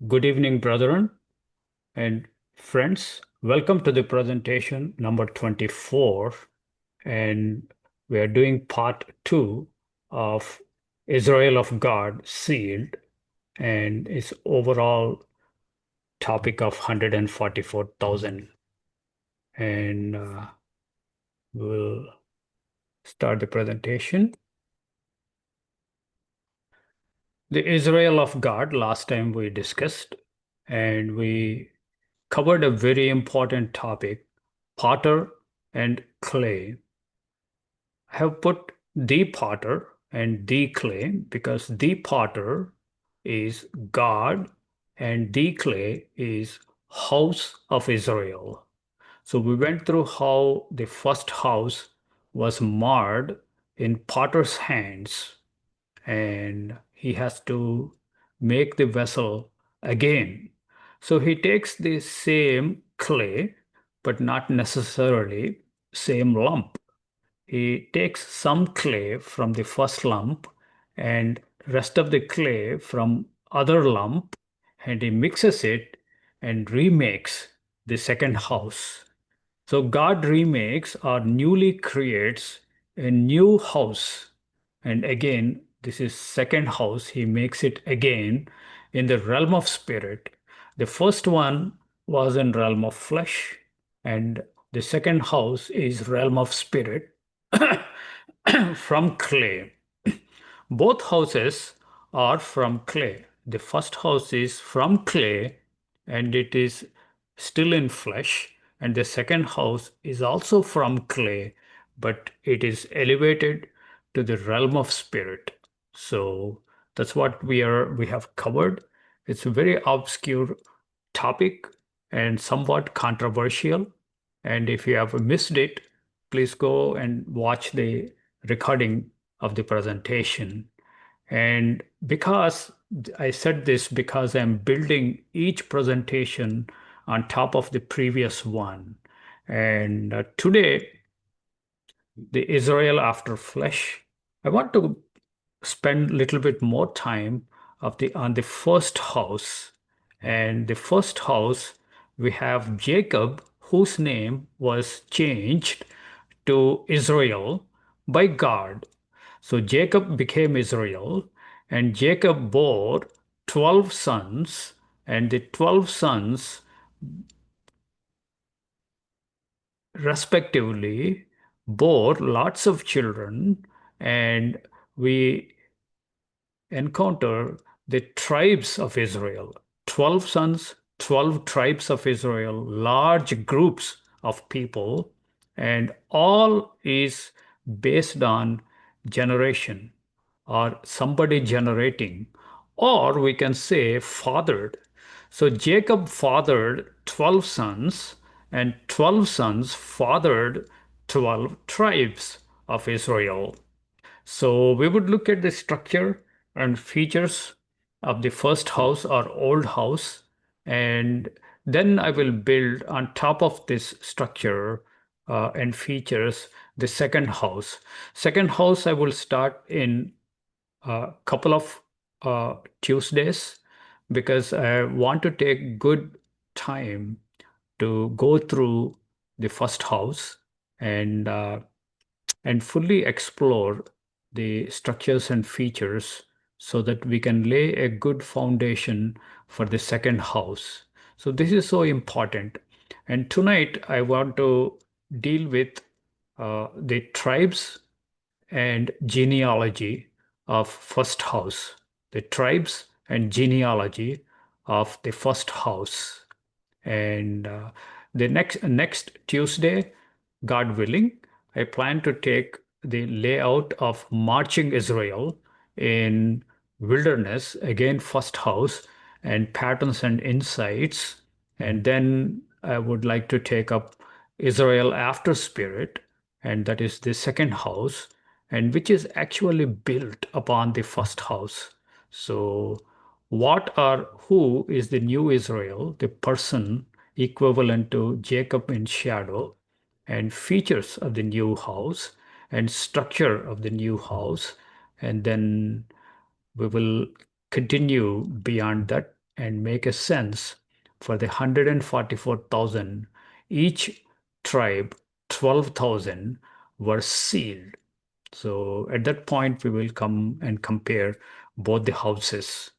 Good evening, brethren and friends. Welcome to the presentation number 24. And we are doing part two of Israel of God sealed and its overall topic of 144,000. And we'll start the presentation. The Israel of God, last time we discussed, and we covered a very important topic, potter and clay. I have put the potter and the clay because the potter is God and the clay is house of Israel. So we went through how the first house was marred in potter's hands and he has to make the vessel again. So he takes the same clay, but not necessarily same lump. He takes some clay from the first lump and rest of the clay from other lump and he mixes it and remakes the second house. So God remakes or newly creates a new house. And again, this is second house. He makes it again in the realm of spirit. The first one was in realm of flesh, and the second house is realm of spirit from clay. Both houses are from clay. The first house is from clay and it is still in flesh, and the second house is also from clay, but it is elevated to the realm of spirit. So that's what we have covered. It's a very obscure topic and somewhat controversial. And if you have missed it, please go and watch the recording of the presentation. And because I said this because I'm building each presentation on top of the previous one. And today, the Israel after flesh, I want to spend a little bit more time on the first house. And the first house, we have Jacob, whose name was changed to Israel by God. So Jacob became Israel, and Jacob bore 12 sons, and the 12 sons respectively bore lots of children, and we encounter the tribes of Israel. 12 sons, 12 tribes of Israel, large groups of people, and all is based on generation or somebody generating, or we can say fathered. So Jacob fathered 12 sons, and 12 sons fathered 12 tribes of Israel. So we would look at the structure and features of the first house or old house, and then I will build on top of this structure and features the second house. Second house, I will start in a couple of Tuesdays because I want to take good time to go through the first house and fully explore the structures and features so that we can lay a good foundation for the second house. So this is so important. And tonight I want to deal with the tribes and genealogy of first house, the tribes and genealogy of the first house. And the next Tuesday, God willing, I plan to take the layout of marching Israel in wilderness, again first house, and patterns and insights. And then I would like to take up Israel after spirit, and that is the second house, and which is actually built upon the first house. So who is the new Israel, the person equivalent to Jacob in shadow, and features of the new house and structure of the new house. And then we will continue beyond that and make a sense for the 144,000. Each tribe, 12,000 were sealed. So at that point, we will come and compare both the houses.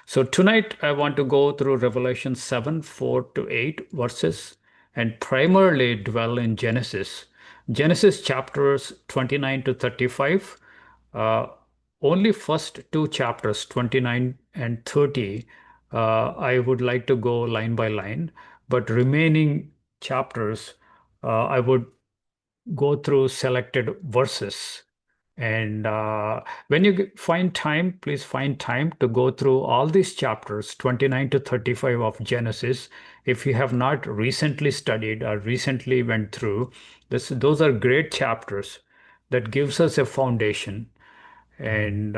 So tonight, I want to go through Revelation 7, 4 to 8 verses and primarily dwell in Genesis. Genesis chapters 29 to 35. Uh, Only first two chapters, 29 and 30, I would like to go line by line, but remaining chapters, I would go through selected verses. And when you find time, please find time to go through all these chapters, 29 to 35 of Genesis. If you have not recently studied or recently went through, those are great chapters that gives us a foundation. And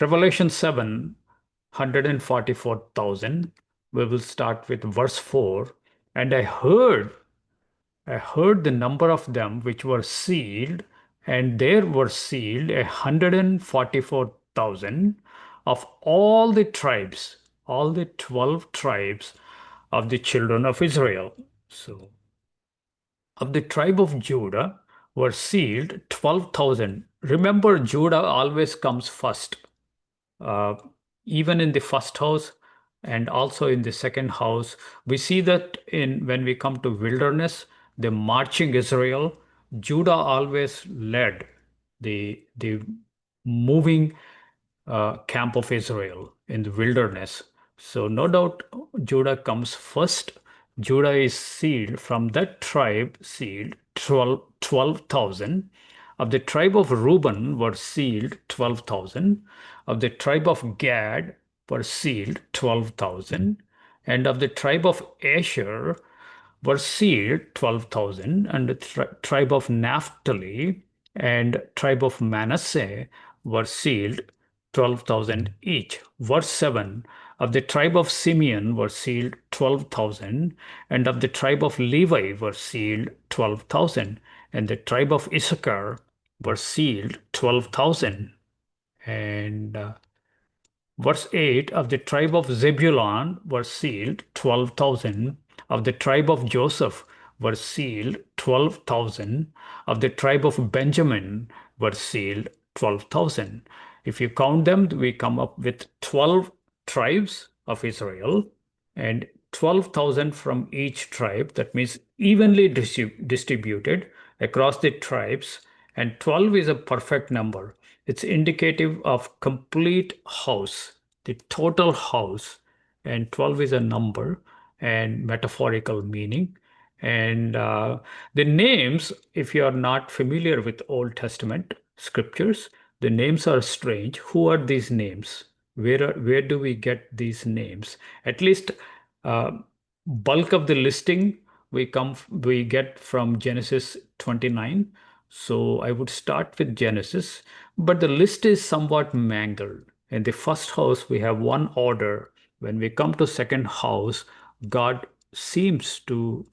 Revelation 7, 144,000, we will start with verse 4. And I heard the number of them which were sealed, and there were sealed 144,000 of all the tribes, all the 12 tribes of the children of Israel. So, of the tribe of Judah were sealed 12,000. Remember, Judah always comes first, uh, even in the first house and also in the second house. We see that in when we come to wilderness, the marching Israel, Judah always led the moving camp of Israel in the wilderness. So no doubt Judah comes first. Judah is sealed from that tribe, sealed 12,000. Of the tribe of Reuben were sealed 12,000. Of the tribe of Gad were sealed 12,000. And of the tribe of Asher were sealed 12,000. And the tribe of Naphtali and tribe of Manasseh were sealed 12,000 each. Verse 7, of the tribe of Simeon were sealed 12,000, and of the tribe of Levi were sealed 12,000, and the tribe of Issachar were sealed 12,000. And Verse 8, of the tribe of Zebulun were sealed 12,000. Of the tribe of Joseph were sealed 12,000. Of the tribe of Benjamin were sealed 12,000. If you count them, we come up with 12 tribes of Israel and 12,000 from each tribe. That means evenly distributed across the tribes. And 12 is a perfect number. It's indicative of complete house, the total house, and 12 is a number and metaphorical meaning. And the names, if you are not familiar with Old Testament scriptures, the names are strange. Who are these names? Where do we get these names? At least uh, bulk of the listing we get from Genesis 29. So I would start with Genesis, but the list is somewhat mangled. In the first house, we have one order. When we come to second house, God seems to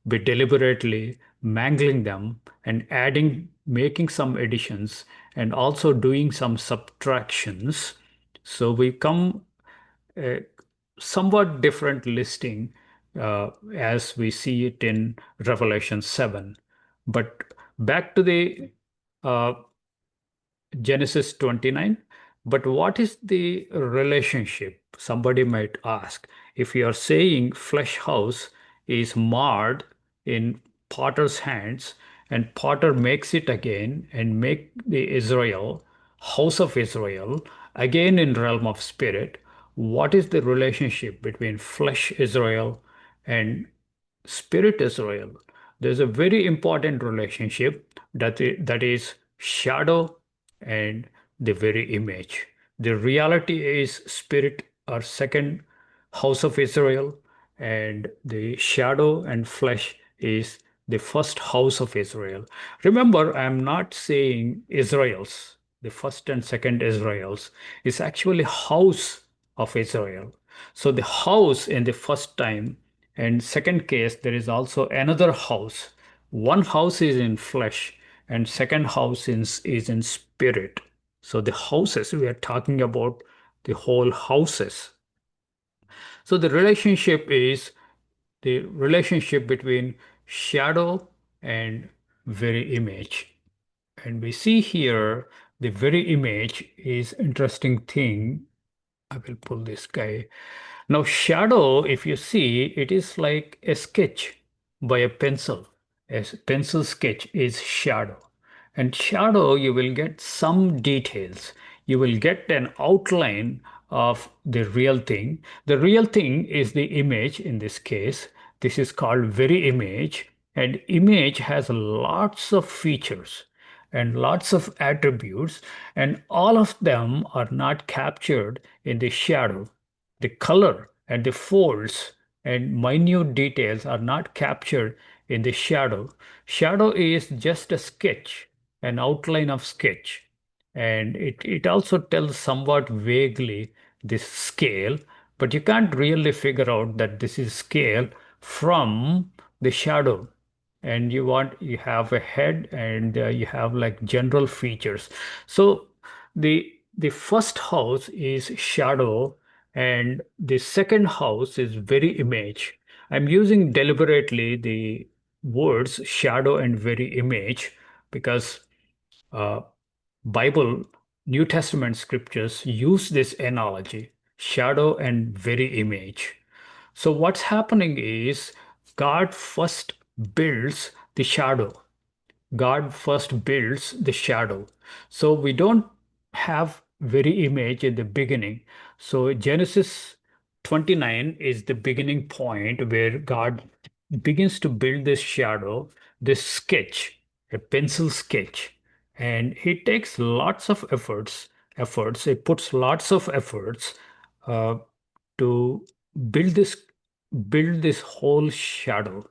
be deliberately mangling them and adding, making some additions, and also doing some subtractions. So we come a somewhat different listing as we see it in Revelation 7. But back to the uh, Genesis 29. But what is the relationship? Somebody might ask. If you are saying flesh house is marred in potter's hands and potter makes it again and make the Israel, house of Israel, again in realm of spirit, what is the relationship between flesh Israel and Spirit Israel? There's a very important relationship that is shadow and the very image. The reality is spirit are second house of Israel, and the shadow and flesh is the first house of Israel. Remember, I'm not saying Israel's, the first and second Israel's, is actually house of Israel. So the house in the first time and second case, there is also another house. One house is in flesh, and second house is in spirit. So the houses, we are talking about the whole houses. So the relationship is the relationship between shadow and very image. And we see here the very image is interesting thing. I will pull this guy. Now, shadow, if you see, it is like a sketch by a pencil. A pencil sketch is shadow. And shadow, you will get some details. You will get an outline of the real thing. The real thing is the image in this case. This is called very image. And image has lots of features and lots of attributes, and all of them are not captured in the shadow. The color and the folds and minute details are not captured in the shadow. Shadow is just a sketch, an outline of sketch. And it also tells somewhat vaguely this scale, but you can't really figure out that this is scale from the shadow. And you have a head, and you have like general features. So the first house is shadow, and the second house is very image. I'm using deliberately the words shadow and very image because uh, Bible, New Testament scriptures use this analogy, shadow and very image. So what's happening is God first builds the shadow. God first builds the shadow. So we don't have very image in the beginning. So Genesis 29 is the beginning point where God begins to build this shadow, this sketch, a pencil sketch. And he takes lots of efforts, he puts lots of efforts uh, to build this build this whole shadow.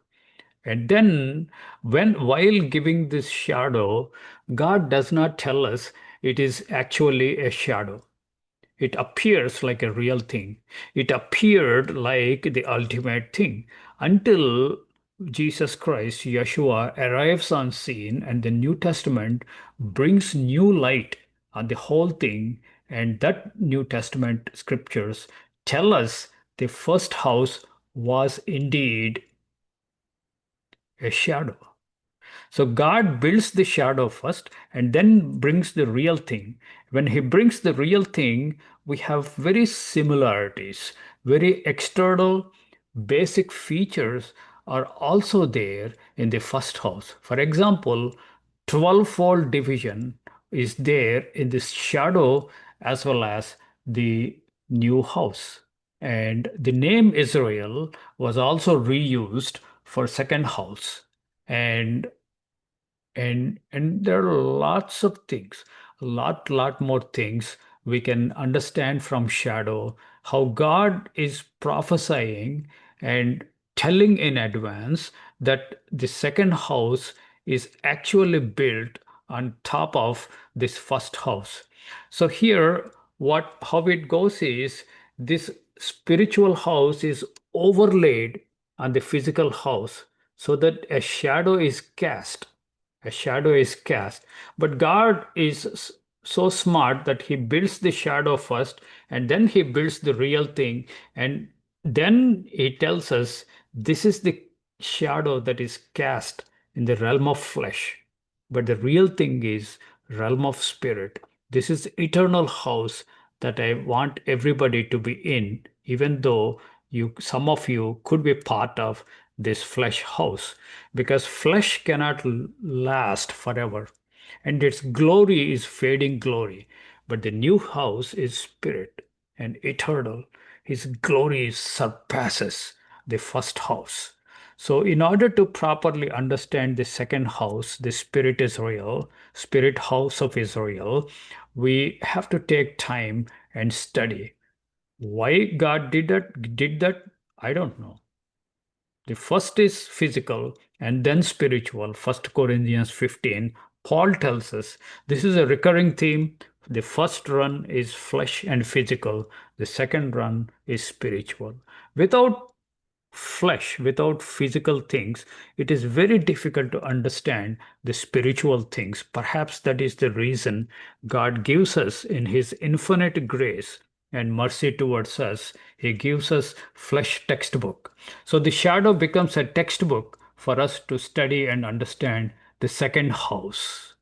And then, while giving this shadow, God does not tell us it is actually a shadow. It appears like a real thing. It appeared like the ultimate thing until Jesus Christ, Yeshua, arrives on scene and the New Testament brings new light on the whole thing. And that New Testament scriptures tell us the first house was indeed a shadow. So God builds the shadow first and then brings the real thing. When he brings the real thing, we have very similarities, very external basic features are also there in the first house. For example, 12-fold division is there in this shadow as well as the new house. And the name Israel was also reused for second house. And and there are lots of things, lot more things we can understand from shadow, how God is prophesying and telling in advance that the second house is actually built on top of this first house. So here what how it goes is this spiritual house is overlaid on the physical house so that a shadow is cast. But God is so smart that he builds the shadow first and then he builds the real thing. And then he tells us this is the shadow that is cast in the realm of flesh. But the real thing is realm of spirit. This is eternal house that I want everybody to be in, even though some of you could be part of this flesh house, because flesh cannot last forever and its glory is fading glory. But the new house is spirit and eternal. His glory surpasses the first house. So, in order to properly understand the second house, the spirit Israel, spirit house of Israel, we have to take time and study. Why God did that, I don't know. The first is physical and then spiritual. First Corinthians 15, Paul tells us this is a recurring theme. The first run is flesh and physical, the second run is spiritual. Without flesh, without physical things, it is very difficult to understand the spiritual things. Perhaps that is the reason God gives us in His infinite grace and mercy towards us. He gives us flesh textbook. So the shadow becomes a textbook for us to study and understand the second house.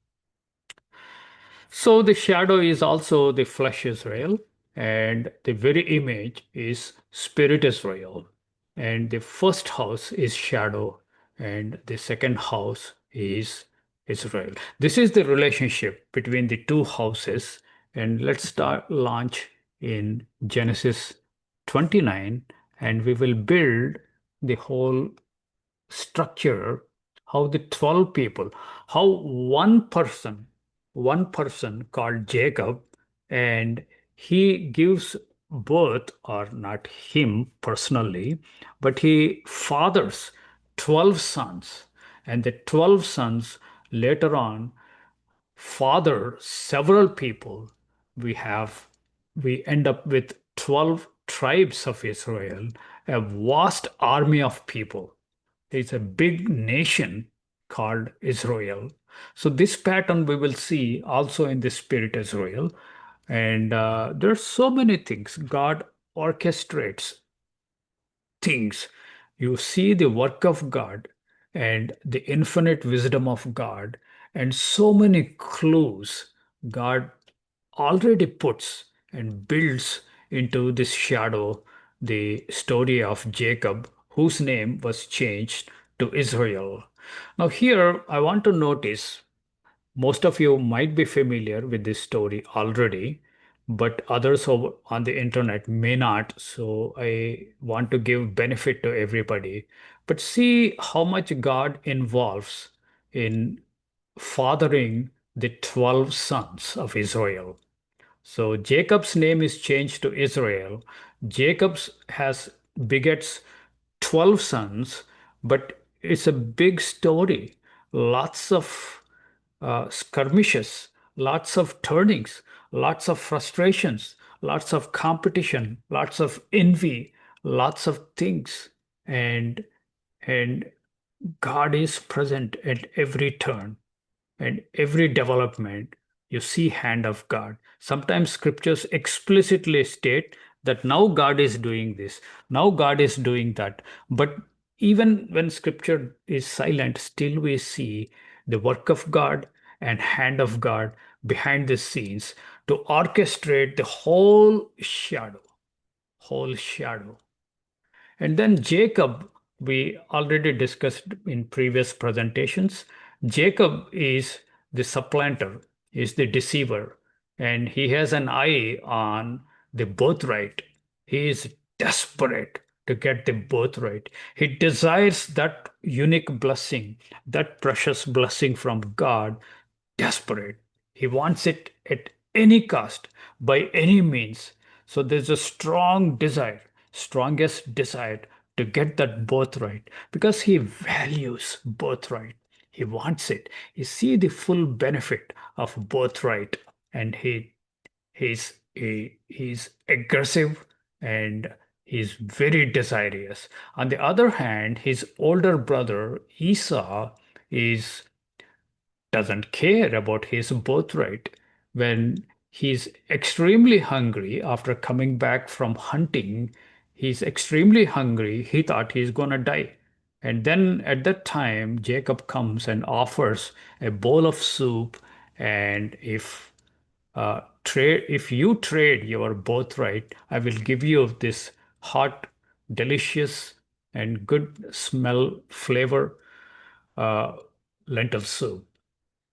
So the shadow is also the flesh Israel, and the very image is spirit Israel. And the first house is shadow, and the second house is Israel. This is the relationship between the two houses. And let's start launch in Genesis 29, and we will build the whole structure, how the 12 people, how one person called Jacob, and he gives birth, or not him personally, but he fathers 12 sons, and the 12 sons later on father several people. We have we end up with 12 tribes of Israel, a vast army of people. It's a big nation called Israel. So this pattern we will see also in the spirit Israel. And there are so many things. God orchestrates things. You see the work of God and the infinite wisdom of God, and so many clues God already puts and builds into this shadow the story of Jacob, whose name was changed to Israel. Now, here I want to notice most of you might be familiar with this story already, but others on the internet may not. So I want to give benefit to everybody. But see how much God involves in fathering the 12 sons of Israel. So Jacob's name is changed to Israel. Jacob's has begets 12 sons, but it's a big story. Lots of skirmishes, lots of turnings, lots of frustrations, lots of competition, lots of envy, lots of things. And God is present at every turn and every development. You see hand of God. Sometimes scriptures explicitly state that now God is doing this, now God is doing that. But even when scripture is silent, still we see the work of God and hand of God behind the scenes to orchestrate the whole shadow. And then Jacob, we already discussed in previous presentations. Jacob is the supplanter, is the deceiver, and he has an eye on the birthright. He is desperate to get the birthright. He desires that unique blessing, that precious blessing from God, desperate. He wants it at any cost, by any means. So there's a strong desire, strongest desire to get that birthright because he values birthright. He wants it. He see the full benefit of birthright, and he's aggressive, and he's very desirous. On the other hand, his older brother Esau is doesn't care about his birthright. When he's extremely hungry after coming back from hunting, he's extremely hungry. He thought he's gonna die. And then at that time, Jacob comes and offers a bowl of soup. And if you trade your birthright, I will give you this hot, delicious, and good smell flavor uh, lentil soup.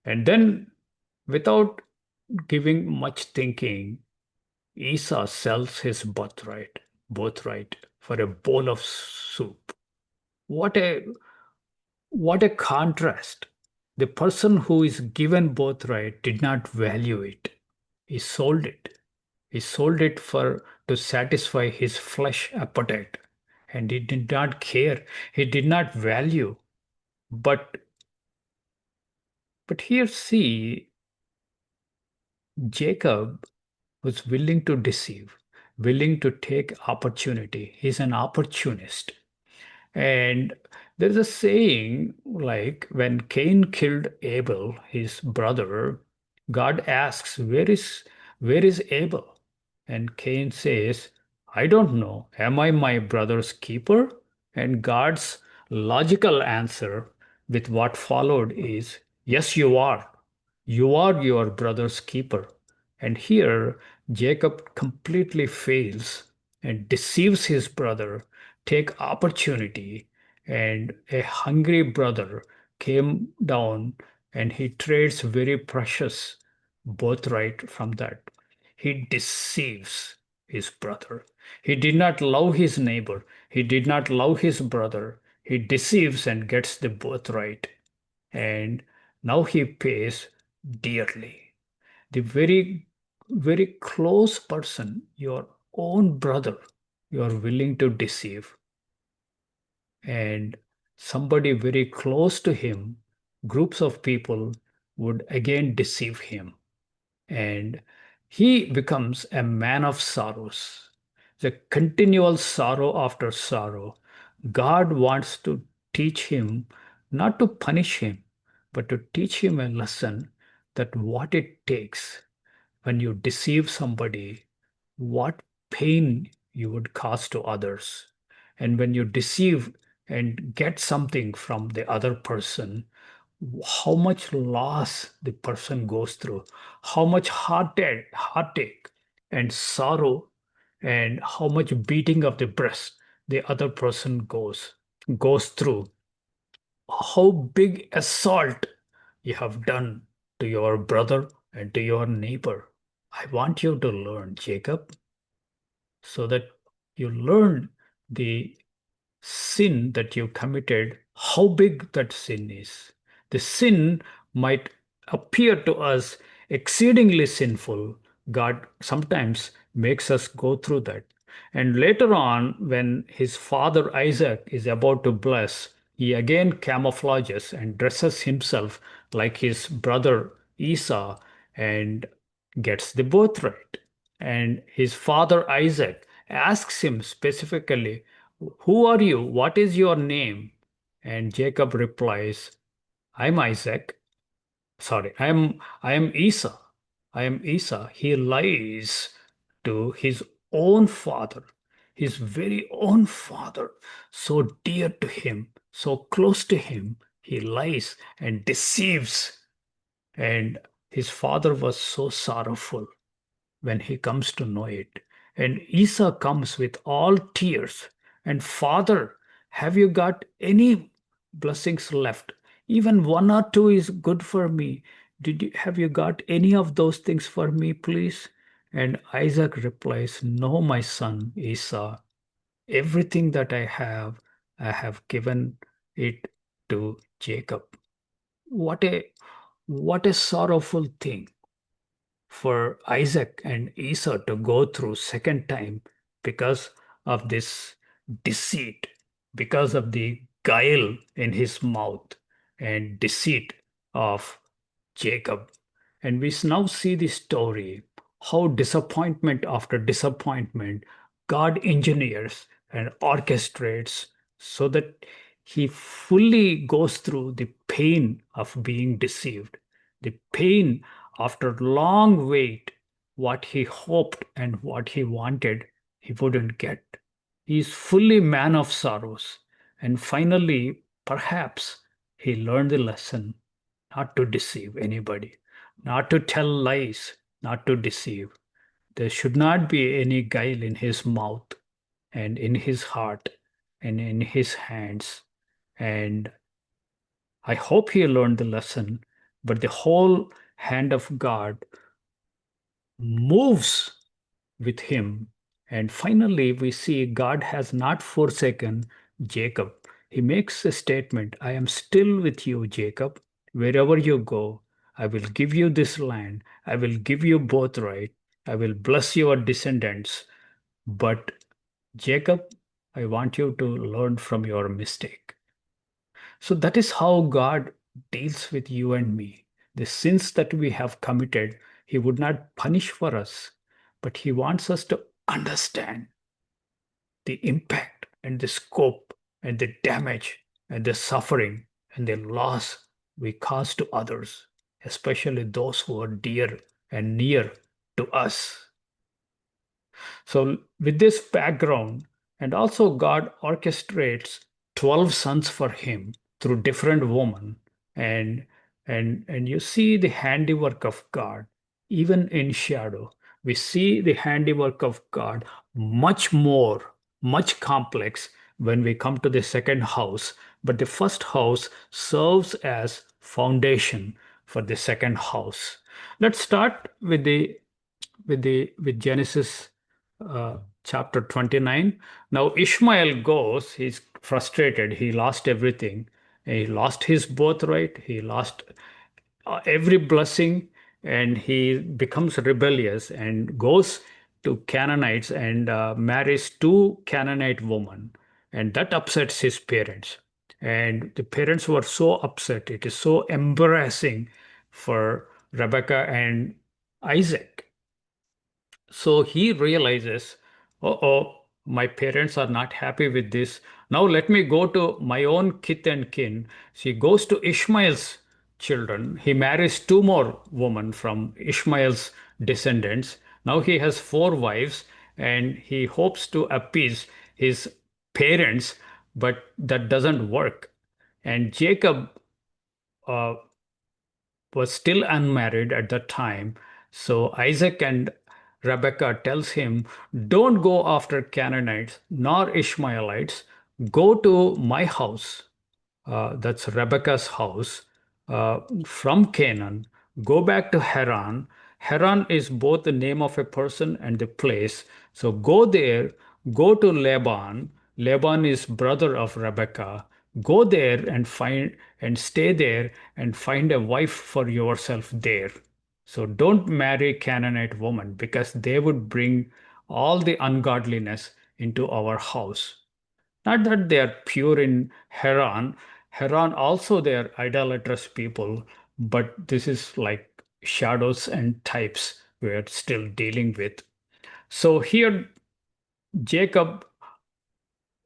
And then, without giving much thinking, Esau sells his birthright for a bowl of soup. What a what a contrast. The person who is given birthright did not value it. He sold it. He sold it for to satisfy his flesh appetite. And he did not care. He did not value. But here see Jacob was willing to deceive, willing to take opportunity. He's an opportunist. And there's a saying like when Cain killed Abel, his brother, God asks, where is Abel? And Cain says, I don't know. Am I my brother's keeper? And God's logical answer with what followed is, yes, you are. You are your brother's keeper. And here, Jacob completely fails and deceives his brother, take opportunity, and a hungry brother came down and he trades very precious birthright from that. He deceives his brother. He did not love his neighbor. He did not love his brother. He deceives and gets the birthright. And now he pays dearly. The very, very close person, your own brother, you are willing to deceive. And somebody very close to him, groups of people would again deceive him, and he becomes a man of sorrows. The continual sorrow after sorrow. God wants to teach him, not to punish him, but to teach him a lesson that what it takes when you deceive somebody, what pain you would cause to others. And when you deceive and get something from the other person, how much loss the person goes through, how much heartache and sorrow, and how much beating of the breast the other person goes through, how big assault you have done to your brother and to your neighbor. I want you to learn, Jacob, so that you learn the sin that you committed, how big that sin is. The sin might appear to us exceedingly sinful. God sometimes makes us go through that. And later on, when his father Isaac is about to bless, he again camouflages and dresses himself like his brother Esau and gets the birthright. And his father Isaac asks him specifically, who are you? What is your name? And Jacob replies, I'm Isaac. Sorry, I am Esau. I am Esau. He lies to his own father, his very own father, so dear to him, so close to him. He lies and deceives. And his father was so sorrowful when he comes to know it. And Esau comes with all tears. And Father, have you got any blessings left? Even one or two is good for me. Have you got any of those things for me, please? And Isaac replies, no, my son Esau. Everything that I have given it to Jacob. What a what a sorrowful thing for Isaac and Esau to go through second time because of this deceit, because of the guile in his mouth and deceit of Jacob. And we now see the story how disappointment after disappointment God engineers and orchestrates so that he fully goes through the pain of being deceived, the pain after long wait, what he hoped and what he wanted, he wouldn't get. He is fully man of sorrows. And finally, perhaps he learned the lesson not to deceive anybody, not to tell lies, not to deceive. There should not be any guile in his mouth and in his heart and in his hands. And I hope he learned the lesson, but the whole hand of God moves with him. And finally, we see God has not forsaken Jacob. He makes a statement, I am still with you, Jacob. Wherever you go, I will give you this land. I will give you birthright. I will bless your descendants. But Jacob, I want you to learn from your mistake. So that is how God deals with you and me. The sins that we have committed, He would not punish for us, but He wants us to understand the impact and the scope and the damage and the suffering and the loss we cause to others, especially those who are dear and near to us. So with this background, and also God orchestrates 12 sons for him through different women, and and you see the handiwork of God even in shadow. We see the handiwork of God much more, much complex when we come to the second house. But the first house serves as foundation for the second house. Let's start with Genesis chapter 29. Now Ishmael goes, he's frustrated, he lost everything. He lost his birthright, he lost every blessing, and he becomes rebellious and goes to Canaanites and marries two Canaanite women. And that upsets his parents. And the parents were so upset. It is so embarrassing for Rebecca and Isaac. So he realizes, oh, my parents are not happy with this. Now let me go to my own kith and kin. She goes to Ishmael's children. He marries two more women from Ishmael's descendants. Now he has four wives and he hopes to appease his parents, but that doesn't work. And Jacob uh, was still unmarried at that time. So Isaac and Rebekah tells him, don't go after Canaanites nor Ishmaelites. Go to my house, that's Rebekah's house, from Canaan. Go back to Haran. Haran is both the name of a person and the place. So go there, go to Laban. Laban is brother of Rebekah. Go there and find and stay there and find a wife for yourself there. So don't marry Canaanite woman because they would bring all the ungodliness into our house. Not that they are pure in Haran. Haran also they are idolatrous people, but this is like shadows and types we're still dealing with. So here Jacob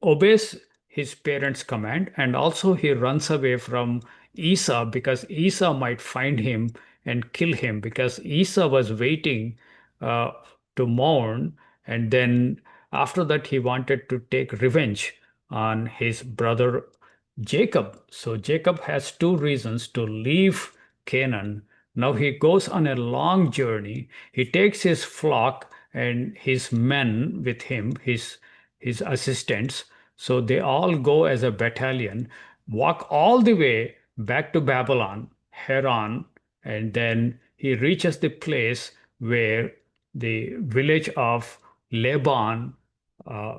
obeys his parents' command and also he runs away from Esau because Esau might find him and kill him because Esau was waiting uh, to mourn, and then after that he wanted to take revenge on his brother Jacob. So Jacob has two reasons to leave Canaan. Now he goes on a long journey. He takes his flock and his men with him, his assistants. So they all go as a battalion, walk all the way back to Babylon, Haran, and then he reaches the place where the village of Laban uh,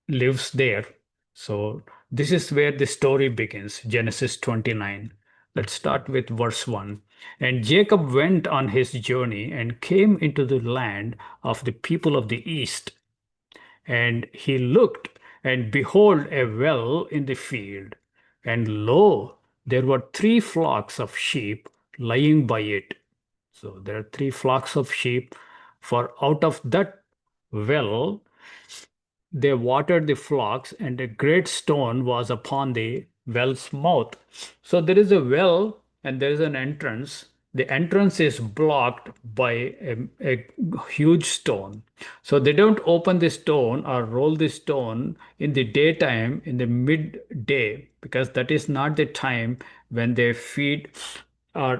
lives there. So this is where the story begins, Genesis 29. Let's start with verse 1. And Jacob went on his journey and came into the land of the people of the east. And he looked, and behold, a well in the field. And lo, there were three flocks of sheep lying by it. So there are three flocks of sheep, for out of that well they watered the flocks, and a great stone was upon the well's mouth. So there is a well and there is an entrance. The entrance is blocked by a huge stone. So they don't open the stone or roll the stone in the daytime, in the midday, because that is not the time when they feed or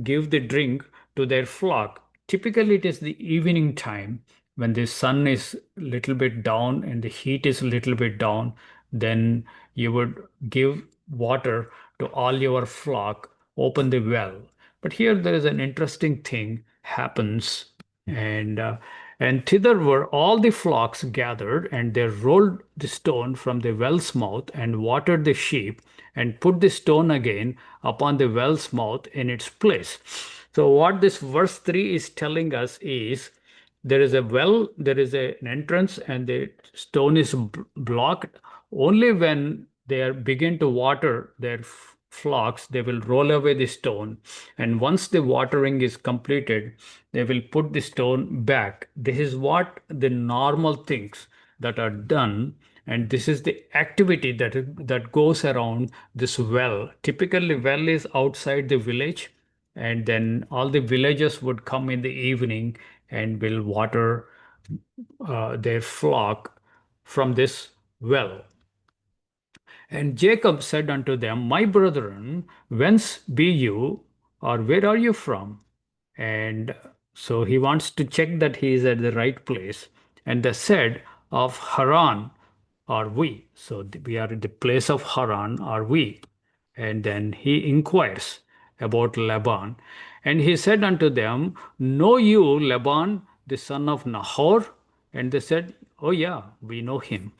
give the drink to their flock. Typically, it is the evening time when the sun is little bit down and the heat is a little bit down, then you would give water to all your flock, open the well. But here there is an interesting thing happens, and and thither were all the flocks gathered, and they rolled the stone from the well's mouth and watered the sheep, and put the stone again upon the well's mouth in its place. So what this verse 3 is telling us is there is a well, there is an entrance, and the stone is blocked. Only when they are begin to water their flocks, they will roll away the stone. And once the watering is completed, they will put the stone back. This is what the normal things that are done. And this is the activity that goes around this well. Typically, well is outside the village, and then all the villagers would come in the evening and will water their flock from this well. And Jacob said unto them, My brethren, whence be you, or where are you from? And so he wants to check that he is at the right place. And they said, Of Haran are we. So we are at the place of Haran are we. And then he inquires about Laban. And he said unto them, Know you Laban, the son of Nahor? And they said, Oh, yeah, we know him.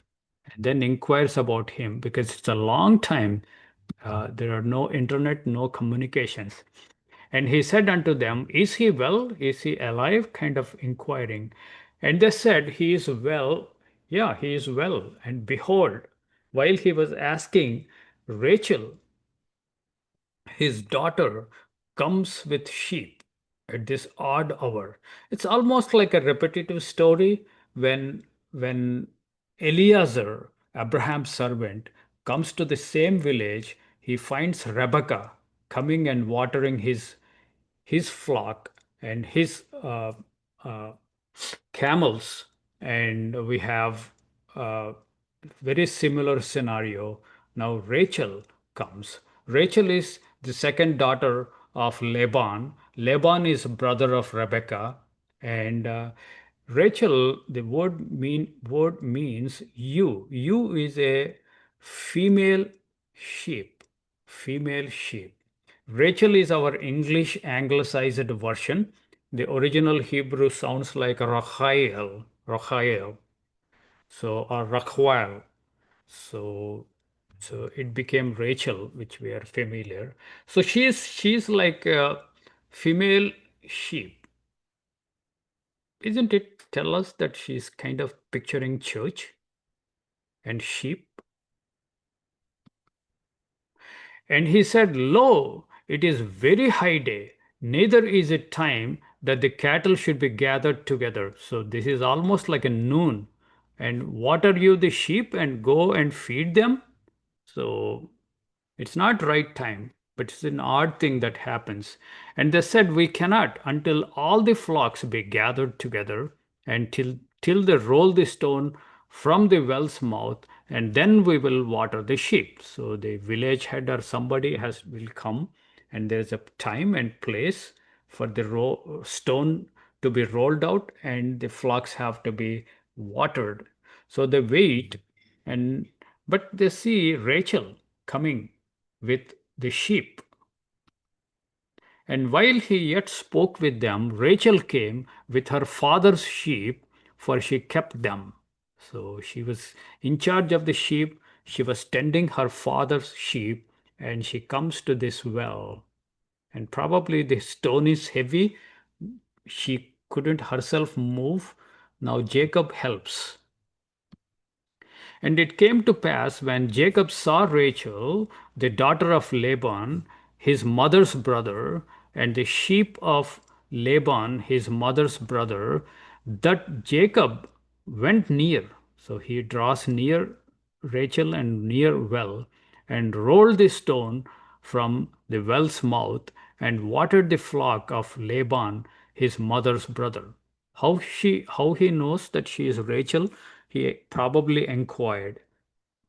And then inquires about him because it's a long time. There are no internet, no communications. And he said unto them, Is he well? Is he alive? Kind of inquiring. And they said, He is well. Yeah, he is well. And behold, while he was asking, Rachel, his daughter, comes with sheep at this odd hour. It's almost like a repetitive story when Eliezer, Abraham's servant, comes to the same village, he finds Rebekah coming and watering his flock and his uh, camels, and we have a very similar scenario. Now Rachel comes. Rachel is the second daughter of Laban. Laban is brother of Rebekah, and Rachel, the word means ewe. Ewe is a female sheep. Female sheep. Rachel is our English anglicized version. The original Hebrew sounds like Rachael, Rachael, so or Rachel. So so it became Rachel, which we are familiar. So she's like a female sheep, isn't it? Tell us that she's kind of picturing church and sheep. And he said, Lo, it is very high day, neither is it time that the cattle should be gathered together. So this is almost like a noon. And water you the sheep and go and feed them? So it's not right time, but it's an odd thing that happens. And they said, We cannot until all the flocks be gathered together and till they roll the stone from the well's mouth, and then we will water the sheep. So the village head or somebody has will come, and there's a time and place for the stone to be rolled out, and the flocks have to be watered. So they wait, and but they see Rachel coming with the sheep. And while he yet spoke with them, Rachel came with her father's sheep, for she kept them. So she was in charge of the sheep. She was tending her father's sheep, and she comes to this well. And probably the stone is heavy. She couldn't herself move. Now Jacob helps. And it came to pass when Jacob saw Rachel, the daughter of Laban, his mother's brother, and the sheep of Laban, his mother's brother, that Jacob went near. So he draws near Rachel and near well, and rolled the stone from the well's mouth, and watered the flock of Laban, his mother's brother. How he knows that she is Rachel? He probably inquired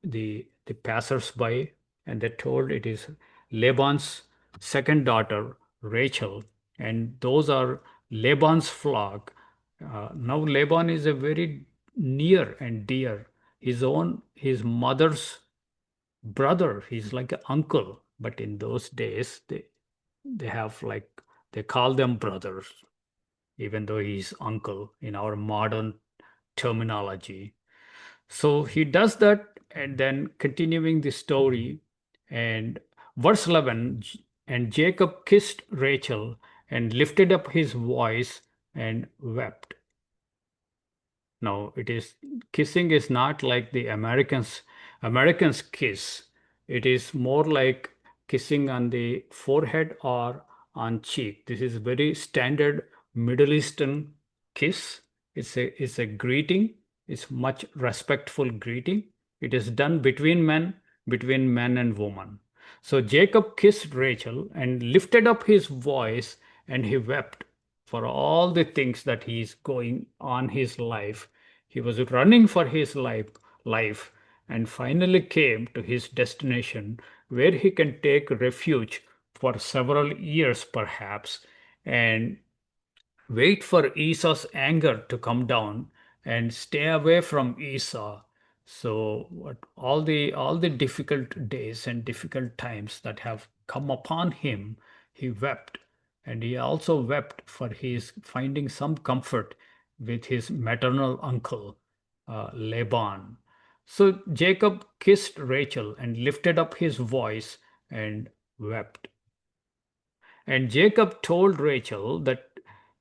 the passers-by, and they told it is Laban's second daughter, Rachel, and those are Laban's flock. Now Laban is a very near and dear, his mother's brother. He's like an uncle, but in those days they have like they call them brothers, even though he's uncle in our modern terminology. So he does that, and then continuing the story, and verse 11, and Jacob kissed Rachel and lifted up his voice and wept. Now, it is kissing is not like the Americans kiss. It is more like kissing on the forehead or on cheek. This is very standard Middle Eastern kiss. It's a greeting. It's much respectful greeting. It is done between man and woman. So Jacob kissed Rachel and lifted up his voice and he wept. for all the things that he's going on his life. He was running for his life, and finally came to his destination where he can take refuge for several years, perhaps, and wait for Esau's anger to come down and stay away from Esau. So what all the difficult days and difficult times that have come upon him, he wept. And he also wept for his finding some comfort with his maternal uncle, Laban. So Jacob kissed Rachel and lifted up his voice and wept. And Jacob told Rachel that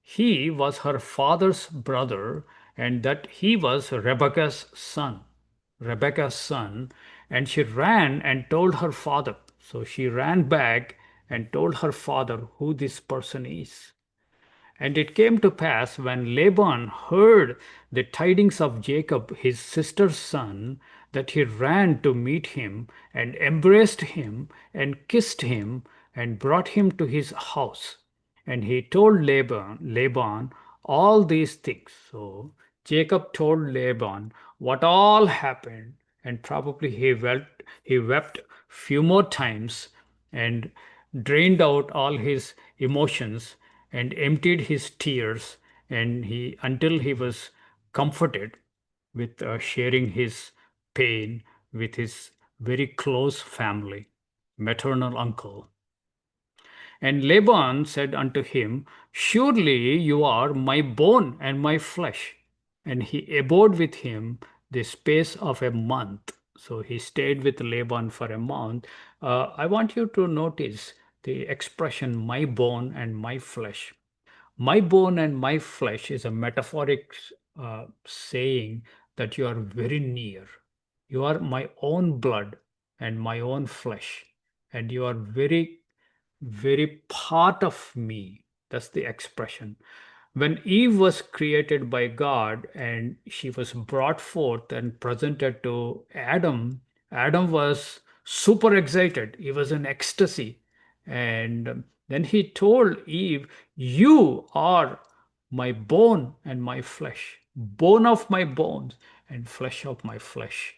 he was her father's brother and that he was Rebekah's son. Rebekah's son. And she ran and told her father. So she ran back and told her father who this person is. And it came to pass when Laban heard the tidings of Jacob his sister's son, that he ran to meet him and embraced him and kissed him and brought him to his house. And he told Laban all these things. So Jacob told Laban what all happened, and probably he wept few more times and drained out all his emotions and emptied his tears, and he until he was comforted with sharing his pain with his very close family, maternal uncle. And Laban said unto him, surely you are my bone and my flesh. And he abode with him the space of a month. So he stayed with Laban for a month. I want you to notice the expression my bone and my flesh. My bone and my flesh is a metaphoric saying that you are very near. You are my own blood and my own flesh, and you are very part of me. That's the expression. When Eve was created by God and she was brought forth and presented to Adam, Adam was super excited. He was in ecstasy. And then he told Eve, you are my bone and my flesh, bone of my bones and flesh of my flesh,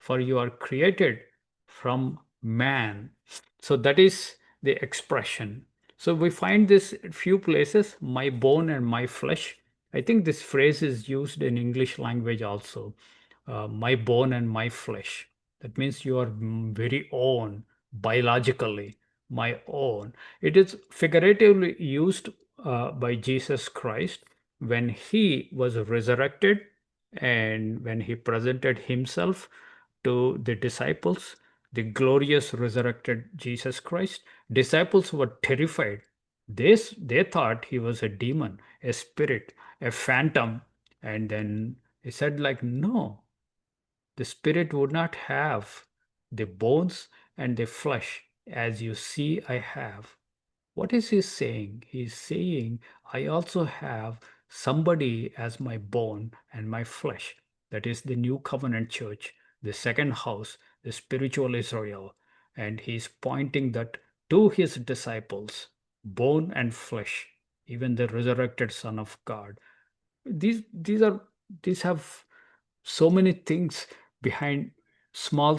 for you are created from man. So that is the expression. So we find this a few places, my bone and my flesh. I think this phrase is used in English language also, my bone and my flesh. That means you are very own, biologically, my own. It is figuratively used by Jesus Christ when he was resurrected and when he presented himself to the disciples, the glorious resurrected Jesus Christ. Disciples were terrified. They thought he was a demon, a spirit, a phantom. And then he said, like, no, the spirit would not have the bones and the flesh as you see I have. What is he saying? He's saying, I also have somebody as my bone and my flesh. That is the new covenant church, the second house, the spiritual Israel. And he's pointing that to his disciples, bone and flesh, even the resurrected Son of God. These have so many things behind, small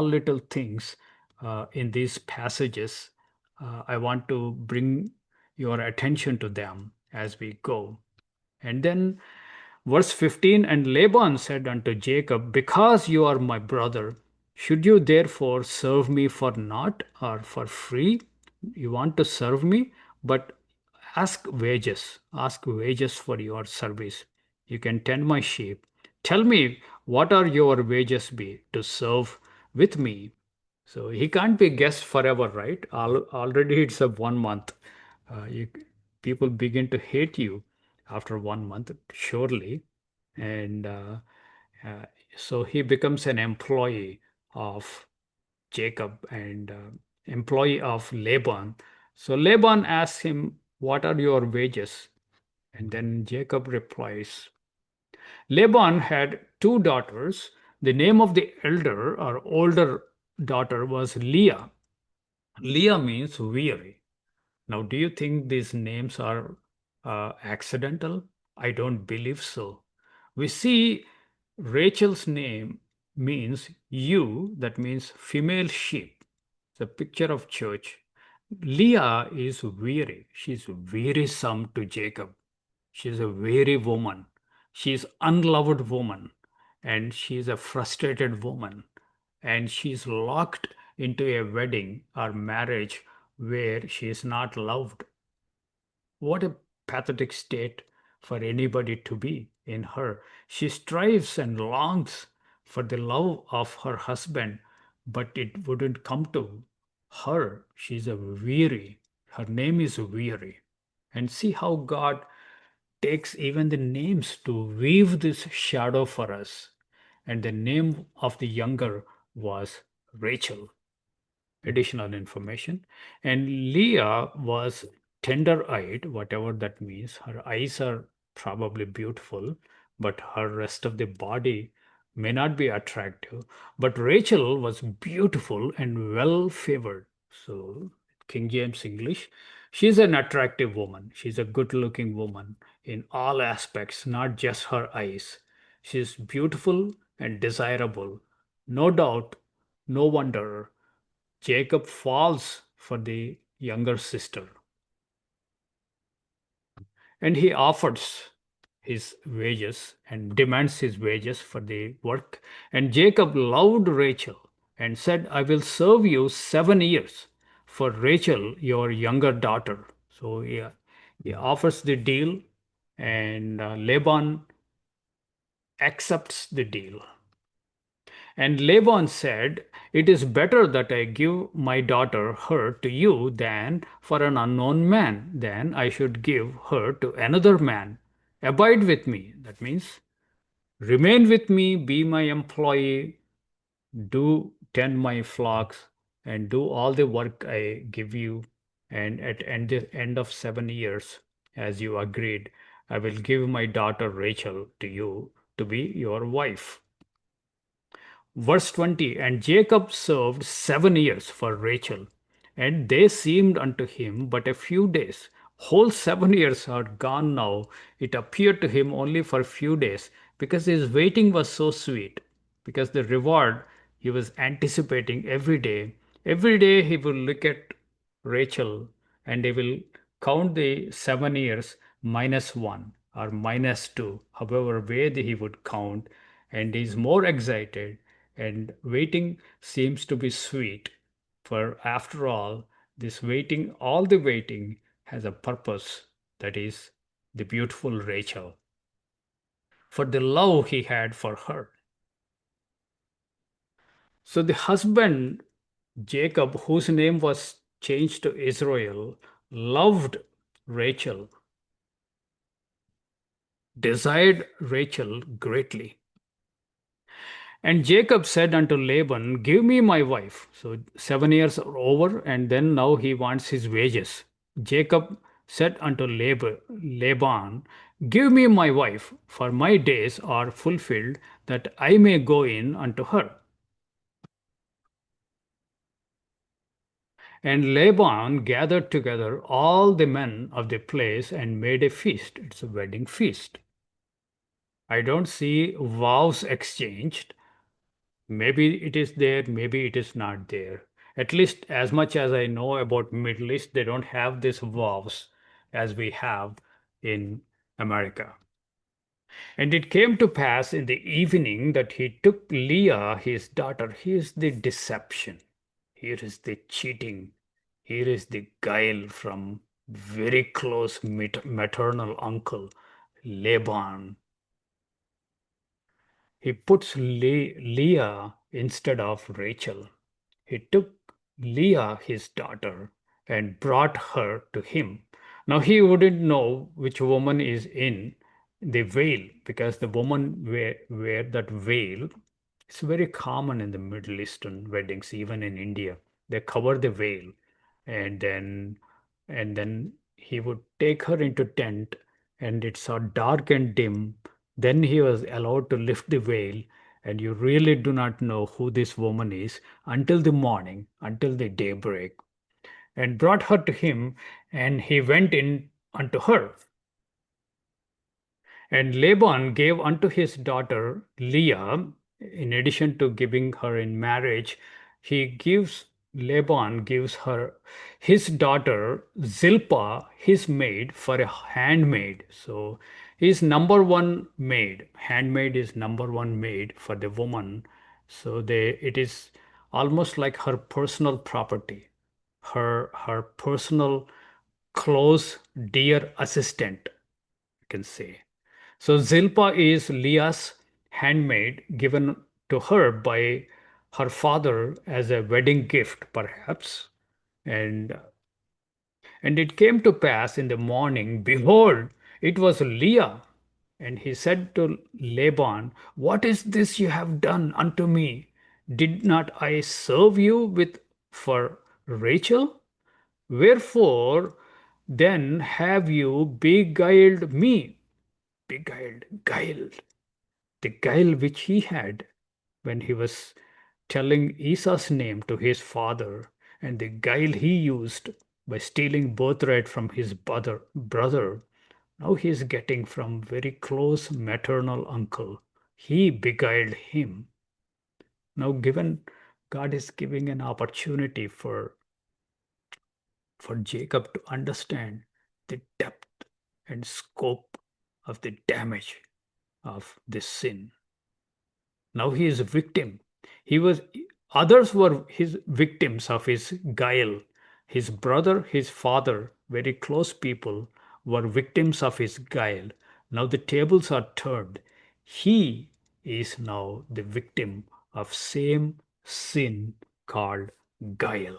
little things in these passages. I want to bring your attention to them as we go. And then verse 15, and Laban said unto Jacob, because you are my brother, should you therefore serve me for naught or for free? You want to serve me, but ask wages for your service. You can tend my sheep. Tell me, what are your wages be to serve with me? So he can't be guest forever, right? Already it's a 1 month. You, people begin to hate you after 1 month, surely. And uh, so he becomes an employee of Jacob and employee of Laban. So Laban asks him, what are your wages? And then Jacob replies, Laban had two daughters. The name of the elder or older daughter was Leah. Leah means weary. Now, do you think these names are accidental? I don't believe so. We see Rachel's name means you, that means female sheep. It's a picture of church. Leah is weary. She's wearisome to Jacob. She's a weary woman. She's unloved woman. And she's a frustrated woman. And she's locked into a wedding or marriage where she is not loved. What a pathetic state for anybody to be in her. She strives and longs for the love of her husband, but it wouldn't come to her. She's a weary. Her name is weary. And see how God takes even the names to weave this shadow for us. And the name of the younger was Rachel. Additional information. And Leah was tender eyed, whatever that means. Her eyes are probably beautiful, but her rest of the body may not be attractive. But Rachel was beautiful and well favored. So, King James English, she's an attractive woman. She's a good looking woman in all aspects, not just her eyes. She's beautiful and desirable. No doubt, no wonder Jacob falls for the younger sister and he offers his wages and demands his wages for the work. And Jacob loved Rachel and said, I will serve you 7 years for Rachel, your younger daughter. So he offers the deal, and Laban accepts the deal. And Laban said, it is better that I give my daughter her to you than for an unknown man. Then I should give her to another man. Abide with me. That means remain with me, be my employee, do tend my flocks, and do all the work I give you. And at the end of 7 years, as you agreed, I will give my daughter Rachel to you to be your wife. Verse 20, and Jacob served 7 years for Rachel, and they seemed unto him but a few days. Whole 7 years are gone now. It appeared to him only for a few days, because his waiting was so sweet, because the reward he was anticipating every day. Every day he will look at Rachel and he will count the 7 years minus one or minus two, however way he would count, and he is more excited, and waiting seems to be sweet. For after all, this waiting, all the waiting has a purpose, that is the beautiful Rachel, for the love he had for her. So the husband, Jacob, whose name was changed to Israel, loved Rachel, desired Rachel greatly. And Jacob said unto Laban, give me my wife. So 7 years are over, and then now he wants his wages. Jacob said unto Laban, give me my wife, for my days are fulfilled, that I may go in unto her. And Laban gathered together all the men of the place and made a feast. It's a wedding feast. I don't see vows exchanged. Maybe it is there, maybe it is not there. At least as much as I know about Middle East, they don't have these vows as we have in America. And it came to pass in the evening that he took Leah, his daughter. Here's the deception. Here is the cheating. Here is the guile from very close maternal uncle, Laban. He puts Leah instead of Rachel. He took Leah, his daughter, and brought her to him. Now he wouldn't know which woman is in the veil, because the woman wear that veil. It's very common in the Middle Eastern weddings, even in India. They cover the veil, and then he would take her into tent, and it's so dark and dim. Then he was allowed to lift the veil, and you really do not know who this woman is until the morning, until the daybreak, and brought her to him, and he went in unto her. And Laban gave unto his daughter Leah, in addition to giving her in marriage, Laban gives her his daughter Zilpah, his maid, for a handmaid. So his number one maid, handmaid is number one maid for the woman. So it is almost like her personal property, her personal close, dear assistant, you can say. So Zilpah is Leah's handmaid given to her by her father as a wedding gift, perhaps. And and it came to pass in the morning, behold, it was Leah. And he said to Laban, what is this you have done unto me? Did not I serve you with for Rachel? Wherefore then have you beguiled me? Beguiled, guiled. The guile which he had when he was telling Esau's name to his father, and the guile he used by stealing birthright from his brother, now he is getting from very close maternal uncle. He beguiled him. Now, given God is giving an opportunity for Jacob to understand the depth and scope of the damage of this sin. Now he is a victim. He was Others were his victims of his guile. His brother, his father, very close people were victims of his guile. Now the tables are turned. He is now the victim of same sin called guile.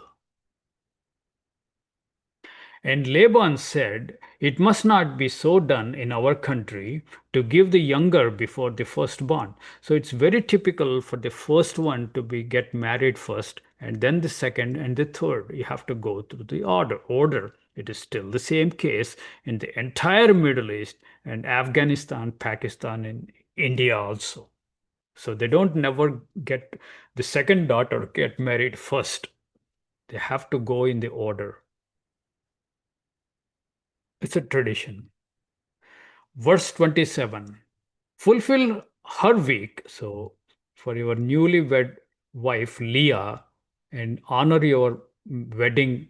And Laban said, it must not be so done in our country to give the younger before the firstborn. So it's very typical for the first one to be get married first, and then the second and the third. You have to go through the order. It is still the same case in the entire Middle East and Afghanistan, Pakistan, and India also. So they don't never get the second daughter get married first. They have to go in the order. It's a tradition. Verse 27, fulfill her week. So, for your newlywed wife, Leah, and honor your wedding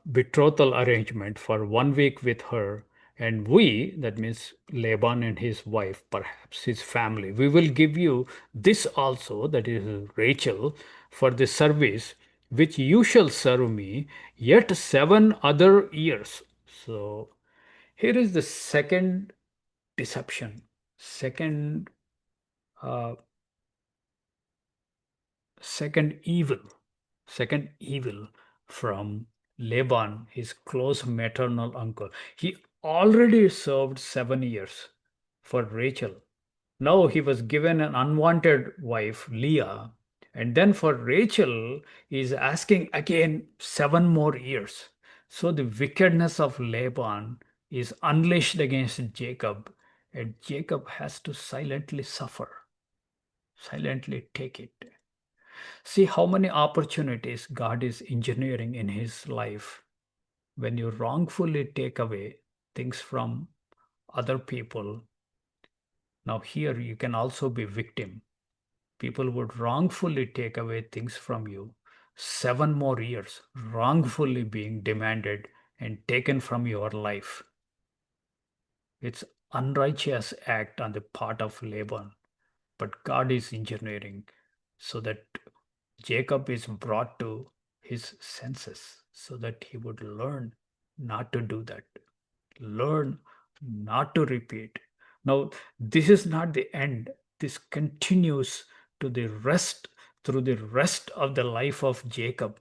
betrothal arrangement for 1 week with her. And we, that means Laban and his wife, perhaps his family, we will give you this also, that is Rachel, for the service which you shall serve me yet 7 other years. So, here is the second deception, second uh, second evil, second evil from Laban, his close maternal uncle. He already served 7 years for Rachel. Now he was given an unwanted wife, Leah, and then for Rachel, he is asking again 7 more years. So the wickedness of Laban is unleashed against Jacob, and Jacob has to silently suffer, silently take it. See how many opportunities God is engineering in his life when you wrongfully take away things from other people. Now, here you can also be victim. People would wrongfully take away things from you. 7 more years wrongfully being demanded and taken from your life. It's unrighteous act on the part of Laban, but God is engineering so that Jacob is brought to his senses so that he would learn not to do that, learn not to repeat. Now, this is not the end. This continues to the rest, through the rest of the life of Jacob.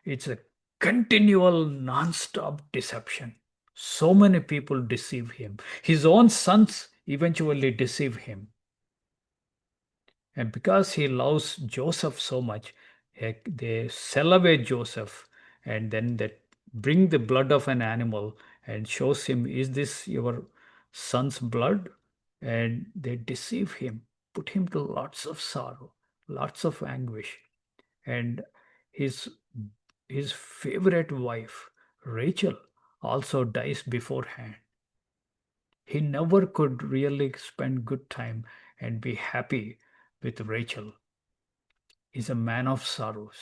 It's a continual, non-stop deception. So many people deceive him. His own sons eventually deceive him. And because he loves Joseph so much, they sell away Joseph and then they bring the blood of an animal and shows him, is this your son's blood? And they deceive him, put him to lots of sorrow, lots of anguish. And his his favorite wife, Rachel, also dies beforehand. He never could really spend good time and be happy with Rachel. He's a man of sorrows.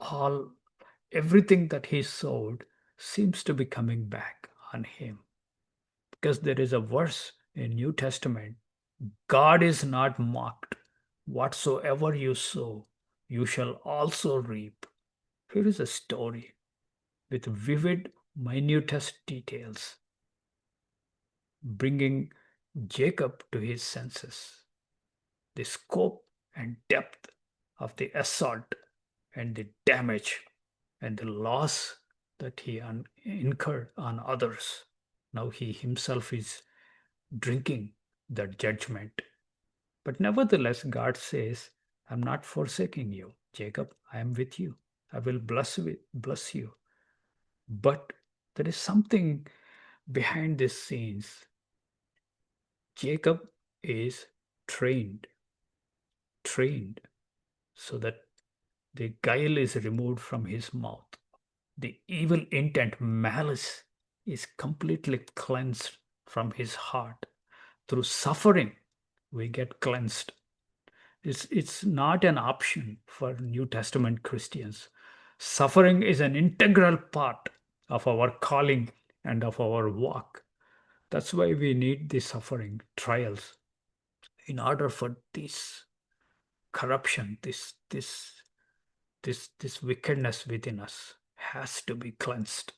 All everything that he sowed seems to be coming back on him. Because there is a verse in New Testament, God is not mocked. Whatsoever you sow, you shall also reap. Here is a story with vivid, minutest details, bringing Jacob to his senses. The scope and depth of the assault and the damage and the loss that he incurred on others. Now he himself is drinking that judgment. But nevertheless, God says, I'm not forsaking you, Jacob. I am with you. I will bless you. But there is something behind these scenes. Jacob is trained, trained so that the guile is removed from his mouth. The evil intent, malice, is completely cleansed from his heart. Through suffering, we get cleansed. It's not an option for New Testament Christians. Suffering is an integral part of our calling and of our walk. That's why we need the suffering, trials, in order for this corruption, this wickedness within us has to be cleansed.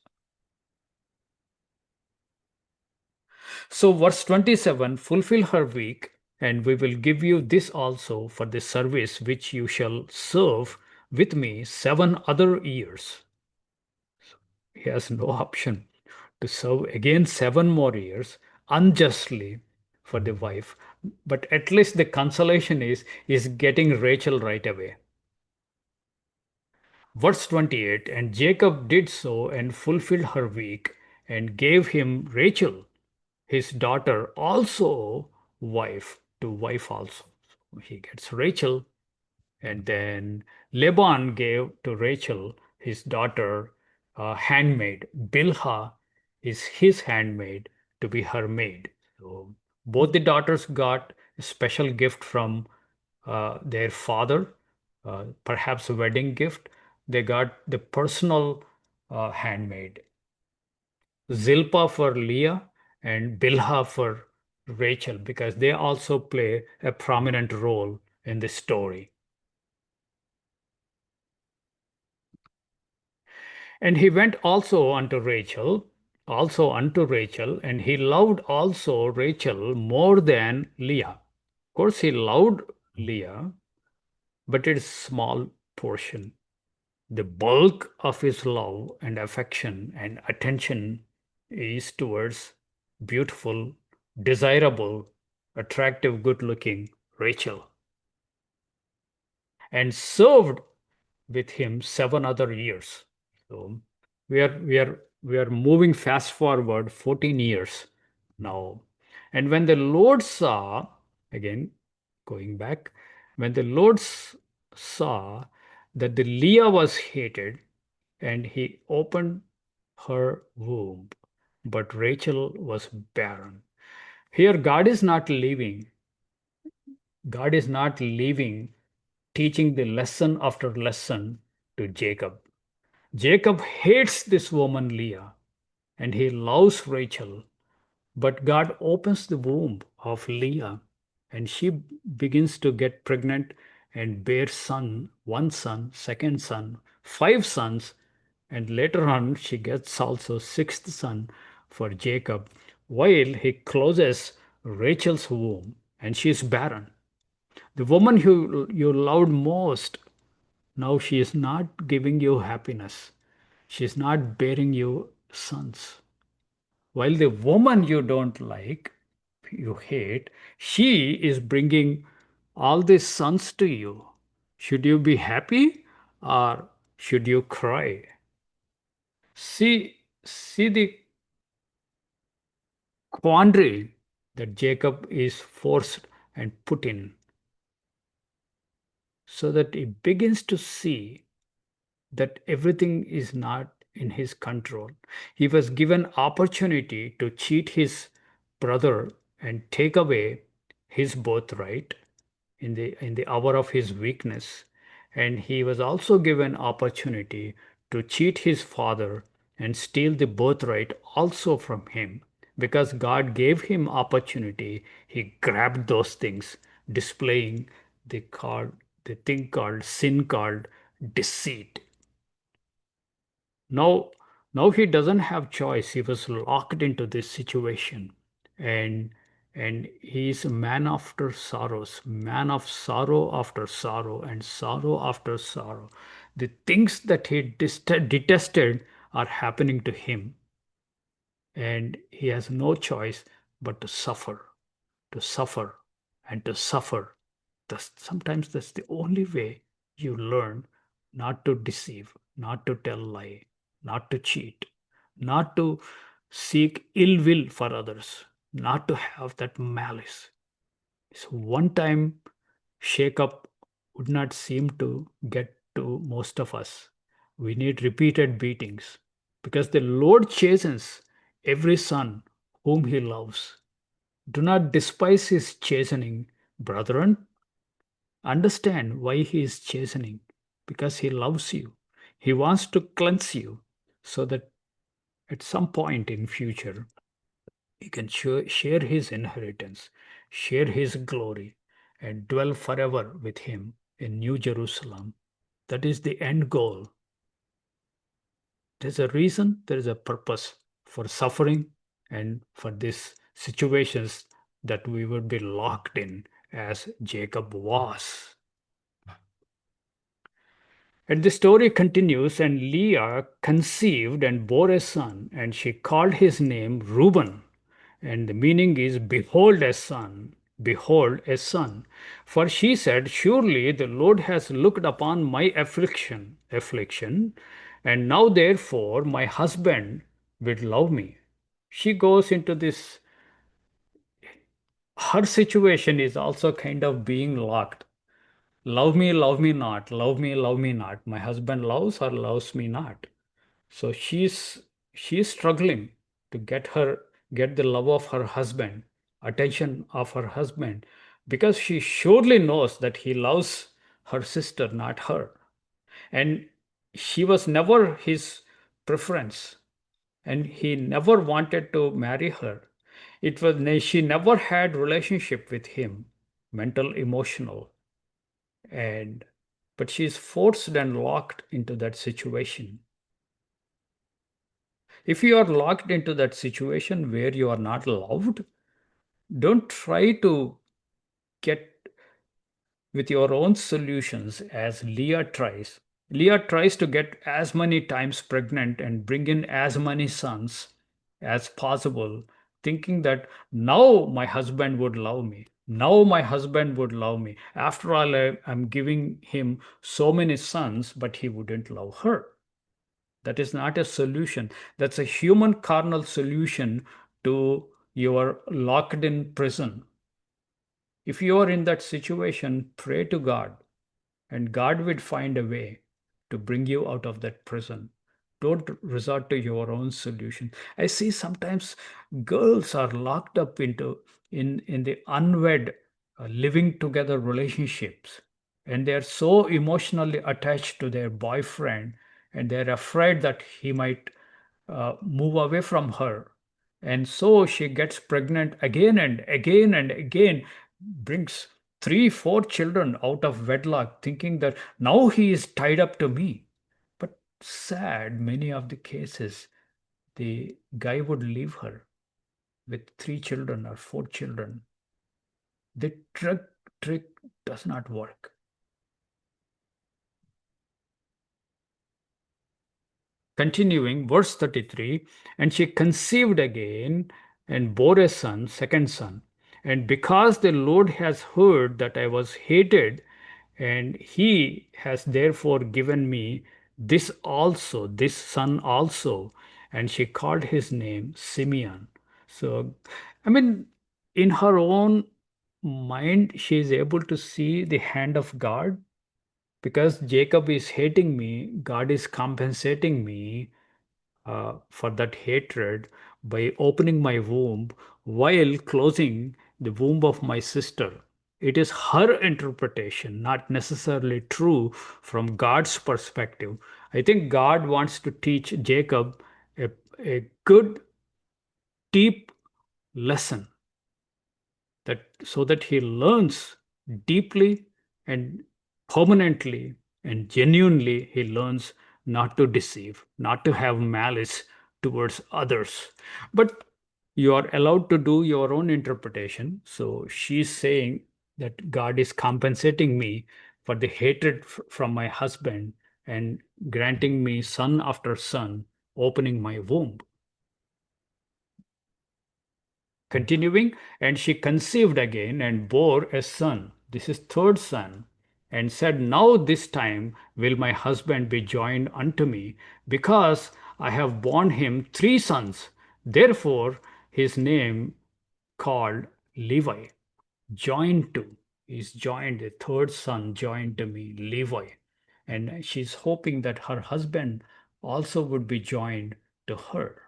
So, verse 27, fulfill her week, and we will give you this also for the service which you shall serve with me 7 other years. He has no option to serve again 7 more years unjustly for the wife. But at least the consolation is getting Rachel right away. Verse 28, and Jacob did so and fulfilled her week and gave him Rachel, his daughter, also wife also. So he gets Rachel, and then Laban gave to Rachel, his daughter, a handmaid. Bilhah is his handmaid to be her maid. So both the daughters got a special gift from their father, perhaps a wedding gift. They got the personal handmaid. Zilpah for Leah and Bilhah for Rachel, because they also play a prominent role in the story. And he went also unto Rachel, and he loved also Rachel more than Leah. Of course, he loved Leah, but it's small portion. The bulk of his love and affection and attention is towards beautiful, desirable, attractive, good looking Rachel, and served with him 7 other years. So we are moving fast forward 14 years now. And when the Lord saw, again going back, when the Lord saw that the Leah was hated, and he opened her womb, but Rachel was barren. Here, God is not leaving, teaching the lesson after lesson to Jacob. Jacob hates this woman Leah, and he loves Rachel, but God opens the womb of Leah, and she begins to get pregnant and bear one son, second son, 5 sons, and later on she gets also sixth son for Jacob, while he closes Rachel's womb and she is barren. The woman who you loved most, now she is not giving you happiness. She is not bearing you sons. While the woman you don't like, you hate, she is bringing all these sons to you. Should you be happy or should you cry? See the quandary that Jacob is forced and put in, so that he begins to see that everything is not in his control. He was given opportunity to cheat his brother and take away his birthright in the hour of his weakness. And he was also given opportunity to cheat his father and steal the birthright also from him. Because God gave him opportunity, he grabbed those things, displaying the thing called sin, called deceit. Now, now he doesn't have choice. He was locked into this situation. And and he is a man after sorrows, man of sorrow after sorrow and sorrow after sorrow. The things that he detested are happening to him, and he has no choice but to suffer, and to suffer. Sometimes that's the only way you learn not to deceive, not to tell lie, not to cheat, not to seek ill will for others, not to have that malice. So one time shake up would not seem to get to most of us. We need repeated beatings because the Lord chastens every son whom he loves. Do not despise his chastening, brethren. Understand why he is chastening, because he loves you. He wants to cleanse you so that at some point in future he can share his inheritance, share his glory, and dwell forever with him in New Jerusalem. That is the end goal. There's a reason, there is a purpose for suffering and for these situations that we would be locked in as Jacob was. And the story continues, and Leah conceived and bore a son, and she called his name Reuben. And the meaning is, behold a son, behold a son. For she said, surely the Lord has looked upon my affliction, and now therefore my husband will love me. She goes into this, her situation is also kind of being locked. Love me not, love me not. My husband loves or loves me not. So she's struggling to get the love of her husband, attention of her husband, because she surely knows that he loves her sister, not her. And she was never his preference, and he never wanted to marry her. She never had relationship with him, mental, emotional, and but she is forced and locked into that situation. If you are locked into that situation where you are not loved, don't try to get with your own solutions as Leah tries. Leah tries to get as many times pregnant and bring in as many sons as possible, thinking that now my husband would love me. Now my husband would love me. After all, I'm giving him so many sons, but he wouldn't love her. That is not a solution. That's a human carnal solution to your locked in prison. If you are in that situation, pray to God, and God will find a way to bring you out of that prison. Don't resort to your own solution. I see sometimes girls are locked up in the unwed living together relationships, and they are so emotionally attached to their boyfriend, and they're afraid that he might move away from her. And so she gets pregnant again and again and again, brings three, four children out of wedlock, thinking that now he is tied up to me. But sad, many of the cases, the guy would leave her with three children or four children. The trick does not work. Continuing, verse 33, and she conceived again and bore a son, second son. And because the Lord has heard that I was hated, and he has therefore given me this also, this son also. And she called his name Simeon. So, I mean, in her own mind, she is able to see the hand of God. Because Jacob is hating me, God is compensating me for that hatred by opening my womb while closing the womb of my sister. It is her interpretation, not necessarily true from God's perspective. I think God wants to teach Jacob a, a good, deep lesson, that so that he learns deeply and permanently and genuinely. He learns not to deceive, not to have malice towards others. But you are allowed to do your own interpretation. So she's saying that God is compensating me for the hatred from my husband and granting me son after son, opening my womb. Continuing, and she conceived again and bore a son. This is third son. And said, now this time will my husband be joined unto me, because I have borne him three sons. Therefore his name called Levi. Joined to is joined, the third son joined to me, Levi. And she's hoping that her husband also would be joined to her.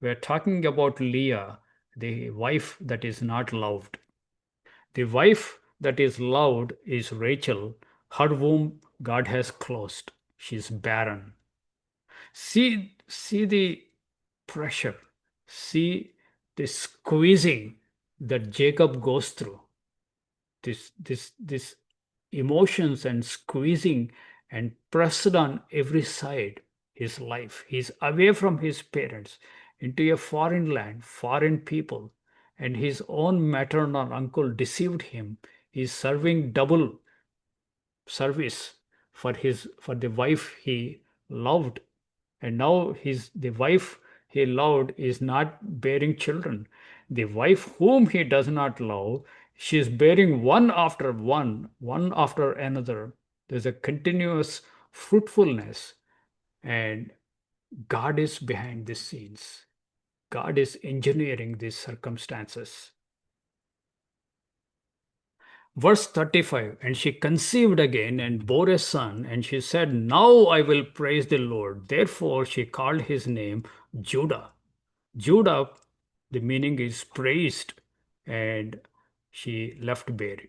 We're talking about Leah, the wife that is not loved. The wife that is loved is Rachel. Her womb God has closed. She's barren. See the pressure. See the squeezing that Jacob goes through. This emotions and squeezing and pressed on every side his life. He's away from his parents into a foreign land, foreign people, and his own maternal uncle deceived him. He's serving double service for the wife he loved, and now the wife he loved is not bearing children. The wife whom he does not love, she is bearing one after another. There's a continuous fruitfulness, and God is behind the scenes. God is engineering these circumstances. Verse 35, and she conceived again and bore a son, and she said, now I will praise the Lord. Therefore she called his name Judah. Judah, the meaning is praised, and she left bearing.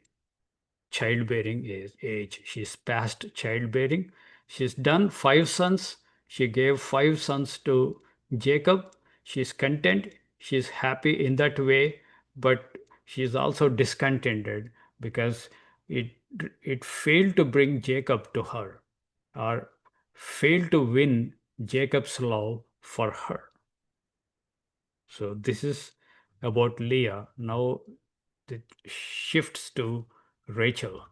Childbearing is age. She's past childbearing. She's done five sons. She gave five sons to Jacob. She's content. She's happy in that way, but she's also discontented because it it failed to bring Jacob to her, or failed to win Jacob's love for her. So this is about Leah. Now it shifts to Rachel.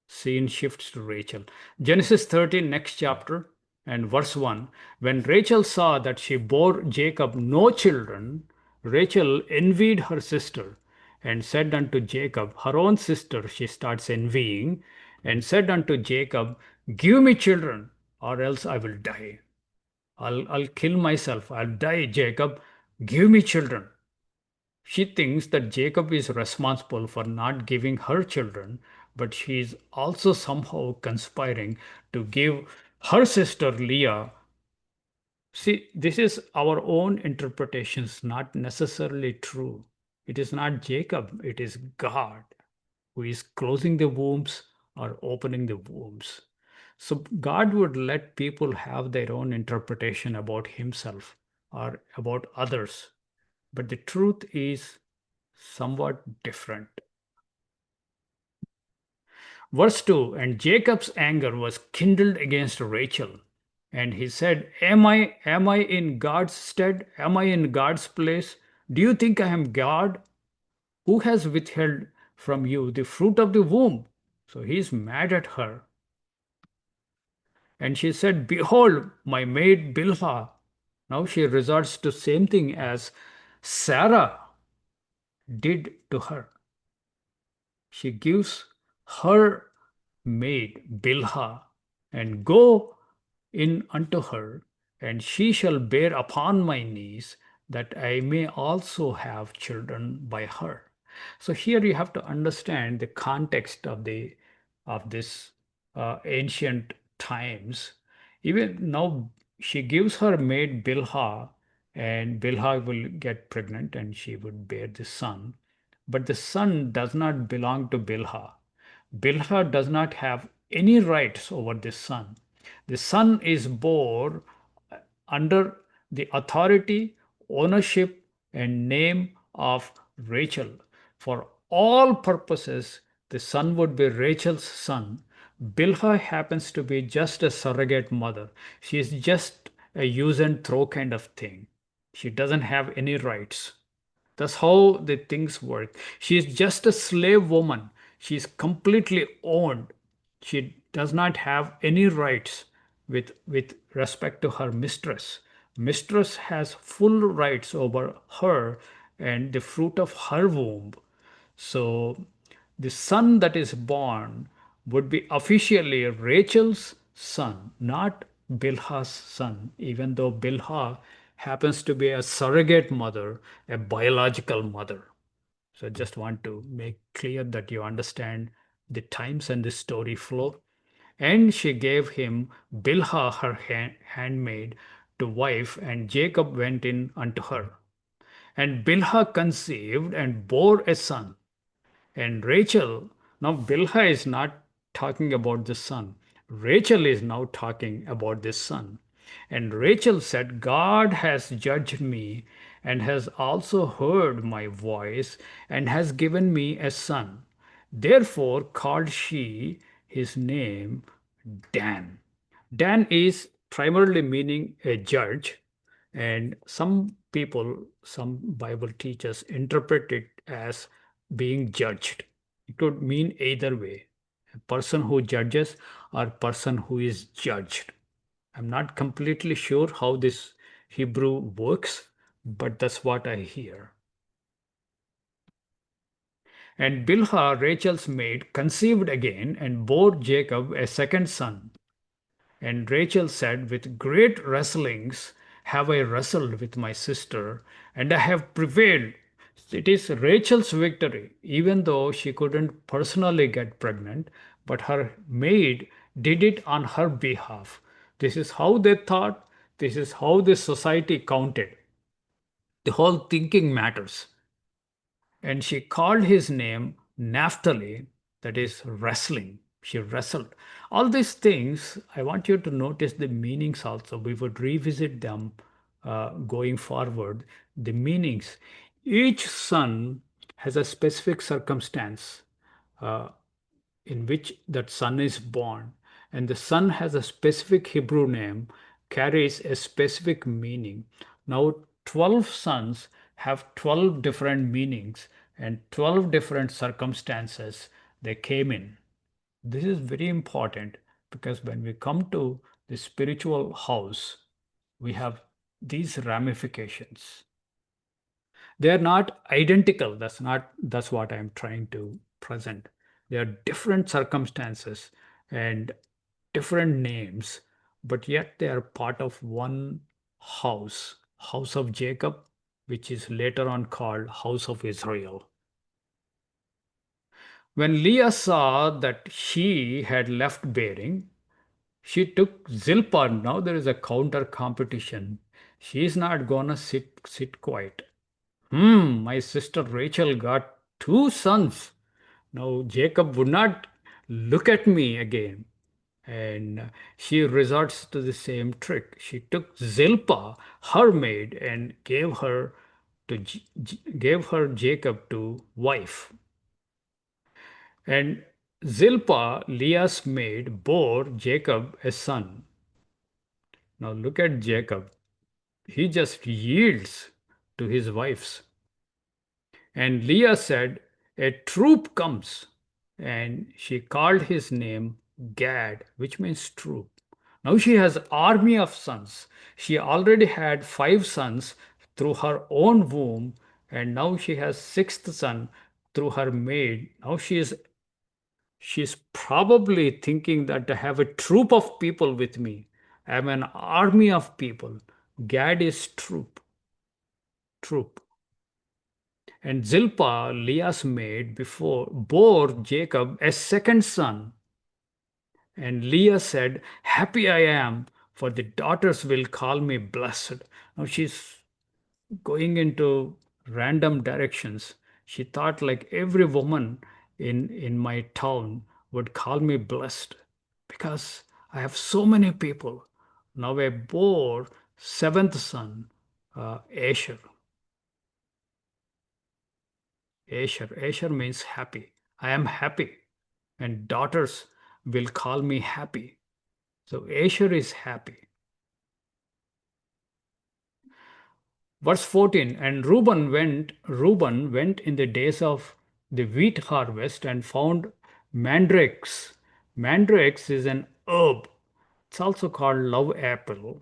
Scene shifts to Rachel. Genesis 13, next chapter, and verse 1. When Rachel saw that she bore Jacob no children, Rachel envied her sister and said unto Jacob, her own sister, she starts envying, and said unto Jacob, give me children, or else I will die. I'll kill myself. I'll die, Jacob. Give me children. She thinks that Jacob is responsible for not giving her children, but she is also somehow conspiring to give her sister Leah. See, this is our own interpretations, not necessarily true. It is not Jacob, it is God who is closing the wombs or opening the wombs. So God would let people have their own interpretation about himself or about others. But the truth is somewhat different. Verse 2, and Jacob's anger was kindled against Rachel. And he said, am I in God's stead? Am I in God's place? Do you think I am God? Who has withheld from you the fruit of the womb? So he's mad at her. And she said, behold, my maid Bilhah. Now she resorts to same thing as Sarah did to her. She gives her maid Bilhah, and go in unto her, and she shall bear upon my knees, that I may also have children by her. So here you have to understand the context of this ancient times. Even now, she gives her maid Bilhah and Bilhah will get pregnant and she would bear the son. But the son does not belong to Bilhah. Bilhah does not have any rights over this son. The son is born under the authority, ownership, and name of Rachel. For all purposes, the son would be Rachel's son. Bilhah happens to be just a surrogate mother. She is just a use and throw kind of thing. She doesn't have any rights. That's how the things work. She is just a slave woman. She is completely owned. She does not have any rights with respect to her mistress. Mistress has full rights over her and the fruit of her womb. So the son that is born would be officially Rachel's son, not Bilhah's son, even though Bilhah happens to be a surrogate mother, a biological mother. So I just want to make clear that you understand the times and the story flow. And she gave him Bilhah her handmaid to wife, and Jacob went in unto her. And Bilhah conceived and bore a son. And Rachel, now Bilhah is not talking about the son. Rachel is now talking about this son. And Rachel said, God has judged me and has also heard my voice and has given me a son. Therefore called she his name Dan. Dan is primarily meaning a judge, and some people, some Bible teachers interpret it as being judged. It could mean either way, a person who judges or person who is judged. I'm not completely sure how this Hebrew works, but that's what I hear. And Bilhah, Rachel's maid, conceived again and bore Jacob a second son. And Rachel said, with great wrestlings have I wrestled with my sister, and I have prevailed. It is Rachel's victory, even though she couldn't personally get pregnant, but her maid did it on her behalf. This is how they thought, this is how the society counted. The whole thinking matters. And she called his name Naphtali, that is wrestling. She wrestled. All these things, I want you to notice the meanings also. We would revisit them going forward. The meanings. Each son has a specific circumstance. Uh, in which that son is born, and the son has a specific Hebrew name, carries a specific meaning. Now, 12 sons have 12 different meanings and 12 different circumstances they came in. This is very important because when we come to the spiritual house, we have these ramifications. They are not identical. That's what I'm trying to present. They are different circumstances and different names, but yet they are part of one house, house of Jacob, which is later on called house of Israel. When Leah saw that she had left bearing, she took Zilpah. Now there is a counter competition. She is not gonna sit quiet. My sister Rachel got two sons. Now Jacob would not look at me again. And she resorts to the same trick. She took Zilpah, her maid, and gave her Jacob to wife. And Zilpah, Leah's maid, bore Jacob a son. Now look at Jacob. He just yields to his wives. And Leah said, a troop comes. And she called his name Gad, which means troop. Now she has army of sons. She already had 5 sons through her own womb, and now she has sixth son through her maid. Now she's probably thinking that I have a troop of people with me. I am an army of people. Gad is troop. And Zilpah, Leah's maid, bore Jacob a second son. And Leah said, happy I am, for the daughters will call me blessed. Now going into random directions. She thought like every woman in my town would call me blessed because I have so many people. Now I bore seventh son, Asher. Asher. Asher means happy. I am happy, and daughters will call me happy. So Asher is happy. Verse 14, and Reuben went in the days of the wheat harvest and found mandrakes. Mandrakes is an herb. It's also called love apple.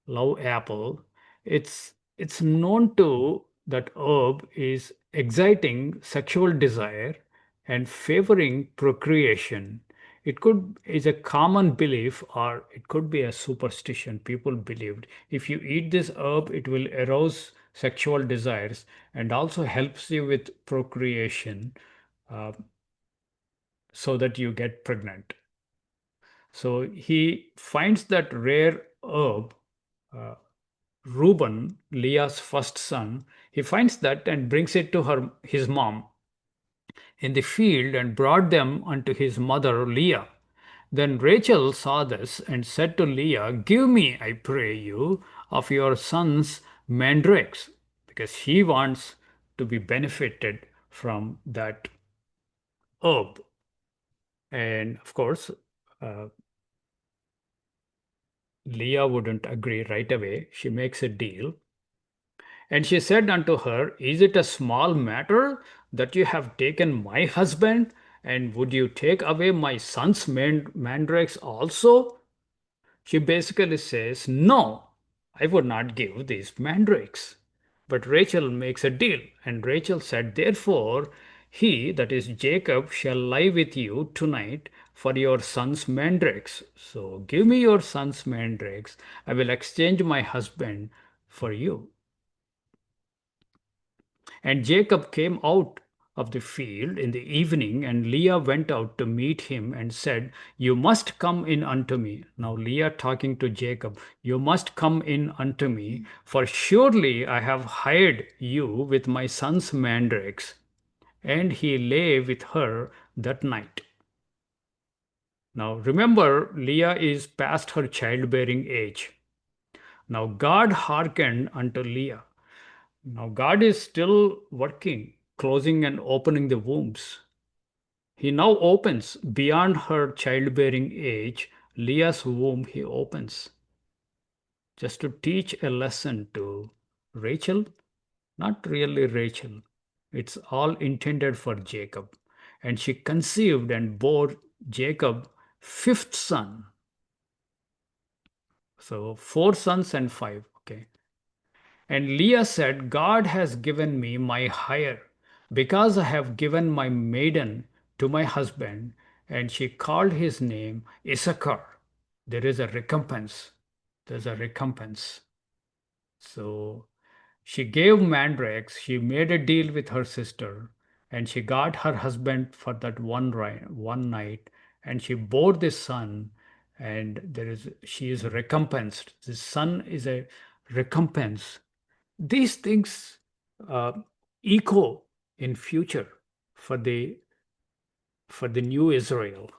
Love apple. It's known to that herb is exciting sexual desire and favoring procreation. It could is a common belief or it could be a superstition. People believed if you eat this herb, it will arouse sexual desires and also helps you with procreation uh, so that you get pregnant. So he finds that rare herb, uh, Reuben, Leah's first son. He finds that and brings it to his mom in the field and brought them unto his mother Leah. Then Rachel saw this and said to Leah, give me, I pray you, of your son's mandrakes, because she wants to be benefited from that herb. And of course, uh, Leah wouldn't agree right away. She makes a deal. And she said unto her, is it a small matter that you have taken my husband? And would you take away my son's mandrakes also? She basically says, no, I would not give these mandrakes. But Rachel makes a deal, and Rachel said, therefore, he, that is Jacob, shall lie with you tonight for your son's mandrakes. So give me your son's mandrakes. I will exchange my husband for you. And Jacob came out of the field in the evening, and Leah went out to meet him and said, you must come in unto me. Now, Leah talking to Jacob, you must come in unto me, for surely I have hired you with my son's mandrakes. And he lay with her that night. Now, remember, Leah is past her childbearing age. Now, God hearkened unto Leah. Now, God is still working, closing and opening the wombs. He now opens beyond her childbearing age, Leah's womb, he opens just to teach a lesson to Rachel, not really Rachel. It's all intended for Jacob. And she conceived and bore Jacob fifth son. So four sons and five. Okay. And Leah said, God has given me my hire, because I have given my maiden to my husband. And she called his name Issachar. There is a recompense. There's a recompense. So she gave mandrakes. She made a deal with her sister, and she got her husband for that one night, and she bore this son, and she is recompensed. This son is a recompense. These things uh, echo in future for the new Israel.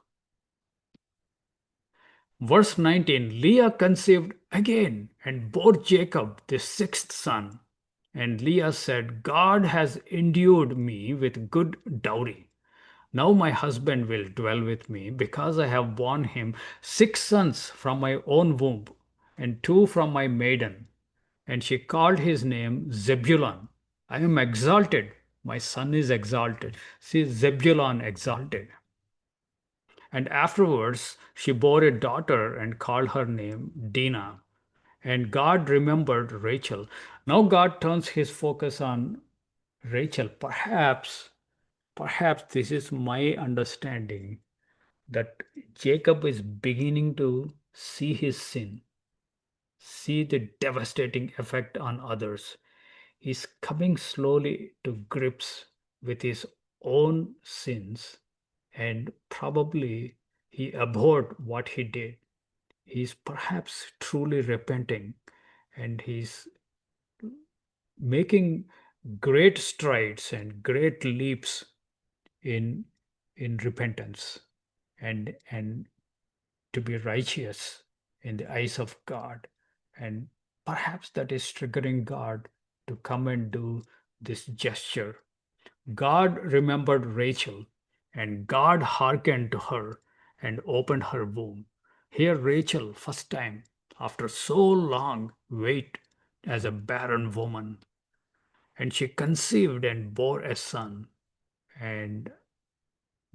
Verse 19, Leah conceived again and bore Jacob the sixth son. And Leah said, God has endued me with good dowry. Now my husband will dwell with me, because I have borne him six sons from my own womb, and two from my maiden. And she called his name Zebulun. I am exalted. My son is exalted. See, Zebulun exalted. And afterwards she bore a daughter and called her name Dinah. And God remembered Rachel. Now God turns his focus on Rachel. Perhaps this is my understanding that Jacob is beginning to see his sin, see the devastating effect on others. He's coming slowly to grips with his own sins, and probably he abhorred what he did. He's perhaps truly repenting, and he's making great strides and great leaps in repentance and to be righteous in the eyes of God. And perhaps that is triggering God to come and do this gesture. God remembered Rachel, and God hearkened to her and opened her womb. Here, Rachel, first time after so long wait as a barren woman, and she conceived and bore a son, and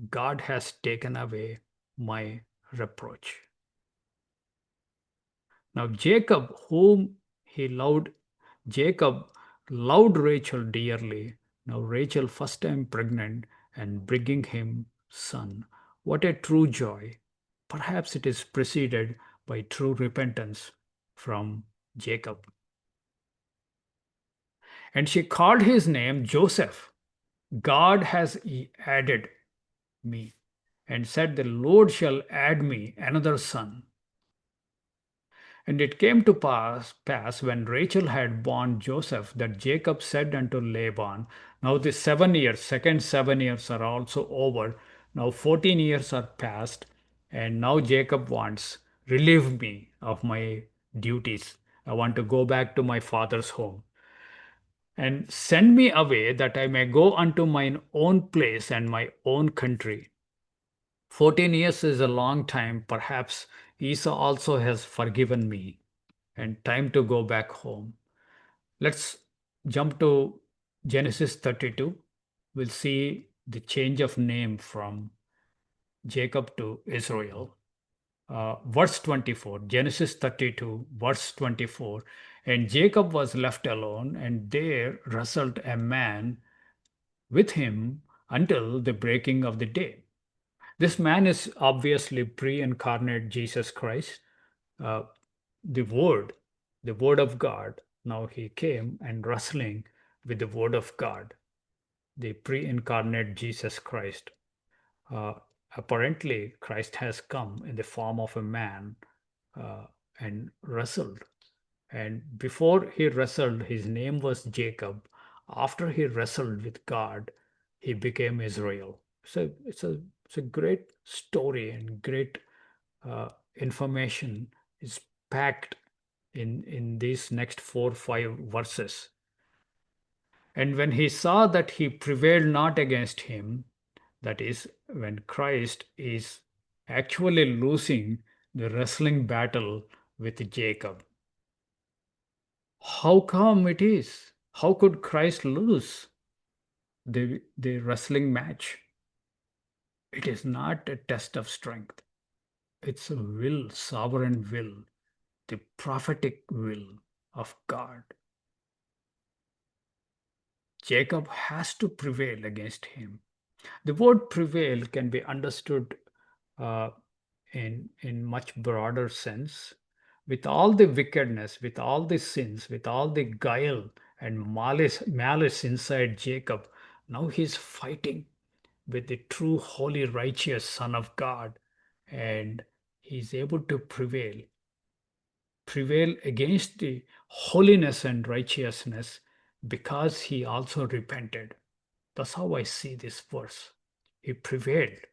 God has taken away my reproach. Now, Jacob loved Rachel dearly. Now, Rachel first time pregnant and bringing him son. What a true joy. Perhaps it is preceded by true repentance from Jacob. And she called his name Joseph. God has added me, and said, the Lord shall add me another son. And it came to pass when Rachel had borne Joseph that Jacob said unto Laban, now the 7 years, second 7 years are also over. Now 14 years are past, and now Jacob wants, relieve me of my duties. I want to go back to my father's home. And send me away that I may go unto mine own place and my own country. 14 years is a long time. Perhaps Esau also has forgiven me and time to go back home. Let's jump to Genesis 32. We'll see the change of name from Jacob to Israel. Verse 24, Genesis 32, verse 24. And Jacob was left alone, and there wrestled a man with him until the breaking of the day. This man is obviously pre incarnate Jesus Christ, uh, the Word, the Word of God. Now he came and wrestling with the Word of God, the pre incarnate Jesus Christ. Uh, Apparently, Christ has come in the form of a man uh, and wrestled. And before he wrestled, his name was Jacob. After he wrestled with God, he became Israel. So it's a great story and great information is packed in these next 4 5 verses. And when he saw that he prevailed not against him, that is, when Christ is actually losing the wrestling battle with Jacob. How come it is? How could Christ lose the wrestling match? It is not a test of strength. It's a will, sovereign will, the prophetic will of God. Jacob has to prevail against him. The word prevail can be understood uh, in much broader sense. With all the wickedness, with all the sins, with all the guile and malice inside Jacob, now he's fighting with the true, holy, righteous Son of God, and he's able to prevail against the holiness and righteousness because he also repented. That's how I see this verse. He prevailed.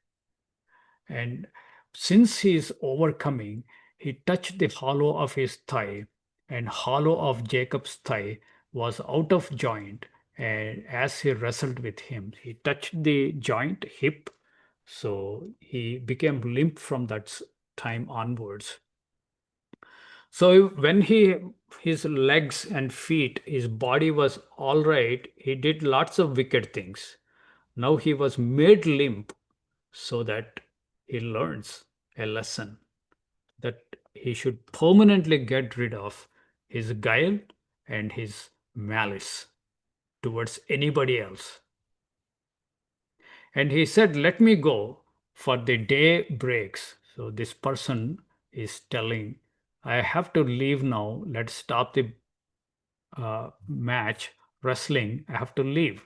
And since he is overcoming, he touched the hollow of his thigh, and hollow of Jacob's thigh was out of joint. And as he wrestled with him, he touched the joint hip, so he became limp from that time onwards. So when his legs and feet, his body was all right, he did lots of wicked things. Now he was made limp so that he learns a lesson that he should permanently get rid of his guile and his malice towards anybody else. And he said, let me go, for the day breaks. So this person is telling, I have to leave now. Let's stop the match, wrestling. I have to leave.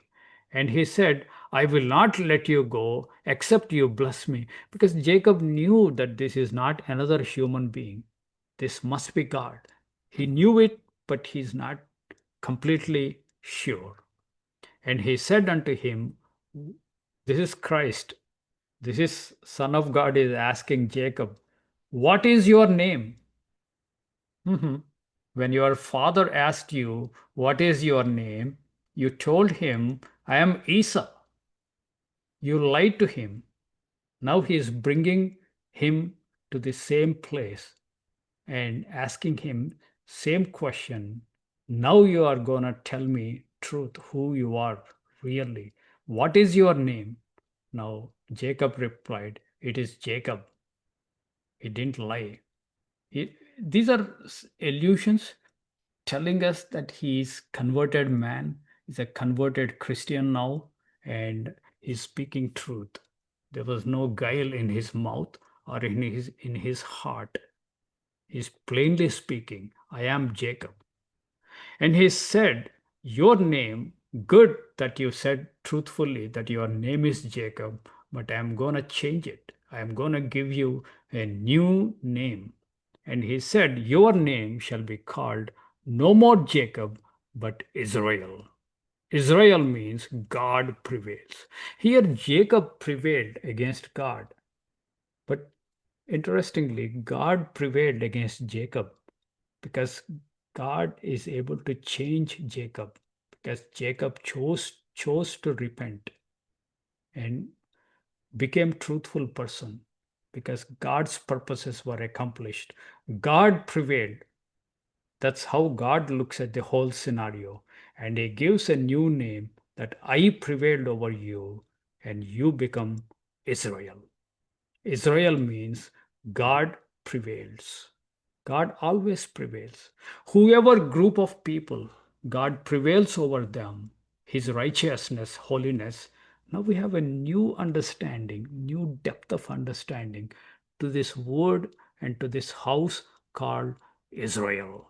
And he said, I will not let you go except you bless me. Because Jacob knew that this is not another human being. This must be God. He knew it, but he's not completely sure. And he said unto him, this is Christ, this is Son of God is asking Jacob, what is your name? Mhm. When your father asked you, what is your name? You told him, I am Esau. You lied to him. Now he is bringing him to the same place and asking him same question. Now you are going to tell me truth, who you are really. What is your name? Now Jacob replied, it is Jacob. He didn't lie. These are illusions telling us that he is converted man, is a converted Christian now, and he's speaking truth. There was no guile in his mouth or in his heart. He's plainly speaking, I am Jacob. And he said, your name, good that you said truthfully that your name is Jacob, but I am going to change it. I am going to give you a new name. And he said, your name shall be called no more Jacob, but Israel. Israel means God prevails. Here, Jacob prevailed against God. But interestingly, God prevailed against Jacob because God is able to change Jacob because Jacob chose to repent and became truthful person because God's purposes were accomplished. God prevailed. That's how God looks at the whole scenario. And he gives a new name that I prevailed over you and you become Israel. Israel means God prevails. God always prevails. Whoever group of people, God prevails over them. His righteousness, holiness. Now we have a new understanding, new depth of understanding to this word and to this house called Israel.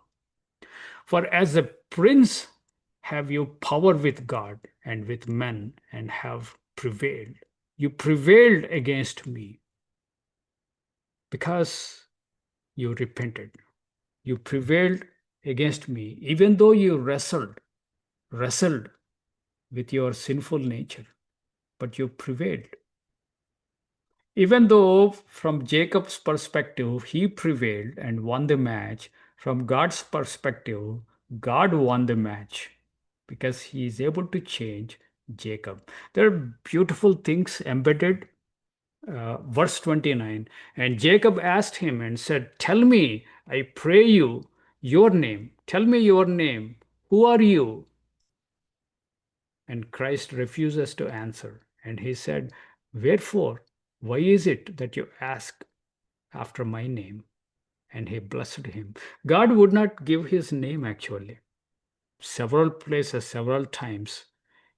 For as a prince have you power with God and with men and have prevailed. You prevailed against me because you repented. You prevailed against me, even though you wrestled with your sinful nature, but you prevailed. Even though from Jacob's perspective, he prevailed and won the match, from God's perspective, God won the match because he is able to change Jacob. There are beautiful things embedded. Verse 29, and Jacob asked him and said, tell me, I pray you, your name. Tell me your name. Who are you? And Christ refuses to answer. And he said, wherefore, why is it that you ask after my name? And he blessed him. God would not give his name actually. Several places, several times,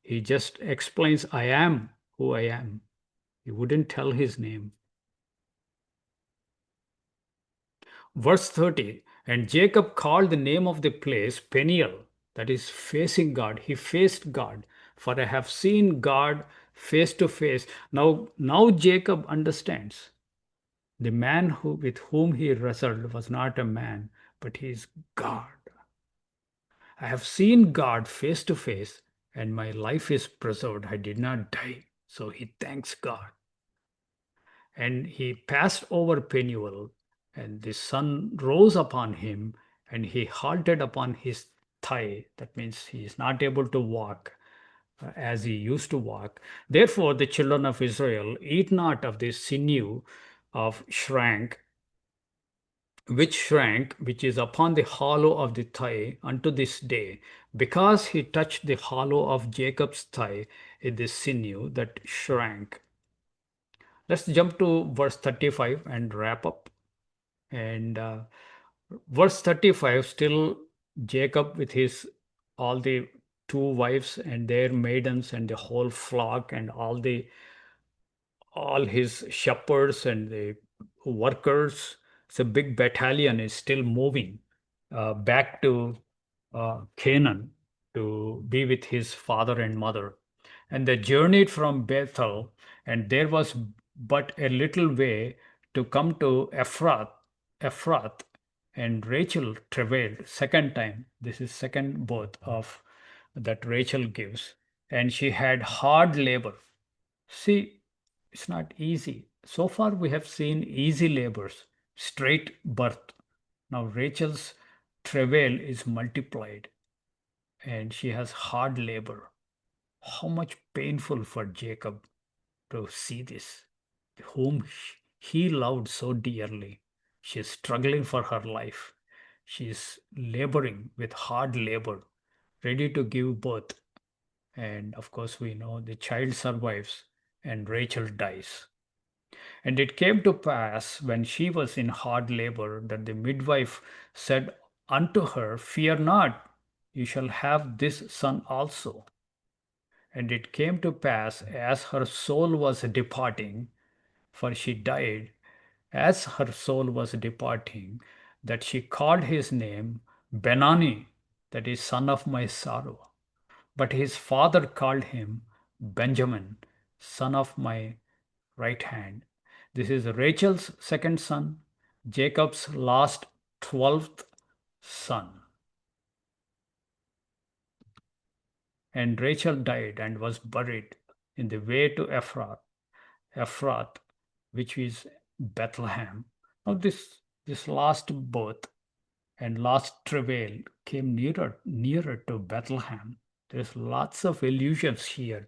he just explains, I am who I am. He wouldn't tell his name. Verse 30, and Jacob called the name of the place Peniel, that is facing God. He faced God, for I have seen God face to face. Now Jacob understands. The man with whom he wrestled was not a man, but he is God. I have seen God face to face, and my life is preserved. I did not die. So he thanks God. And he passed over Peniel, and the sun rose upon him, and he halted upon his thigh. That means he is not able to walk as he used to walk. Therefore, the children of Israel eat not of the sinew of which is upon the hollow of the thigh unto this day, because he touched the hollow of Jacob's thigh in the sinew that shrank. Let's jump to verse 35 and wrap up. And verse 35, still Jacob with his all the two wives and their maidens and the whole flock and all his shepherds and the workers. It's a big battalion is still moving back to Canaan to be with his father and mother. And they journeyed from Bethel, and there was but a little way to come to Ephrath, and Rachel travailed second time. This is second birth of that Rachel gives, and she had hard labor. See, it's not easy. So far, we have seen easy labors, straight birth. Now, Rachel's travail is multiplied, and she has hard labor. How much painful for Jacob to see this, whom he loved so dearly. She is struggling for her life. She is laboring with hard labor, ready to give birth. And of course, we know the child survives and Rachel dies. And it came to pass when she was in hard labor that the midwife said unto her, Fear not, you shall have this son also. And it came to pass as her soul was departing, for she died, as her soul was departing, that she called his name Benani, that is, son of my sorrow. But his father called him Benjamin, son of my right hand. This is Rachel's second son, Jacob's last 12th son. And Rachel died and was buried in the way to Ephrath, which is Bethlehem. Now this last birth and last travail came nearer to Bethlehem. There's lots of allusions here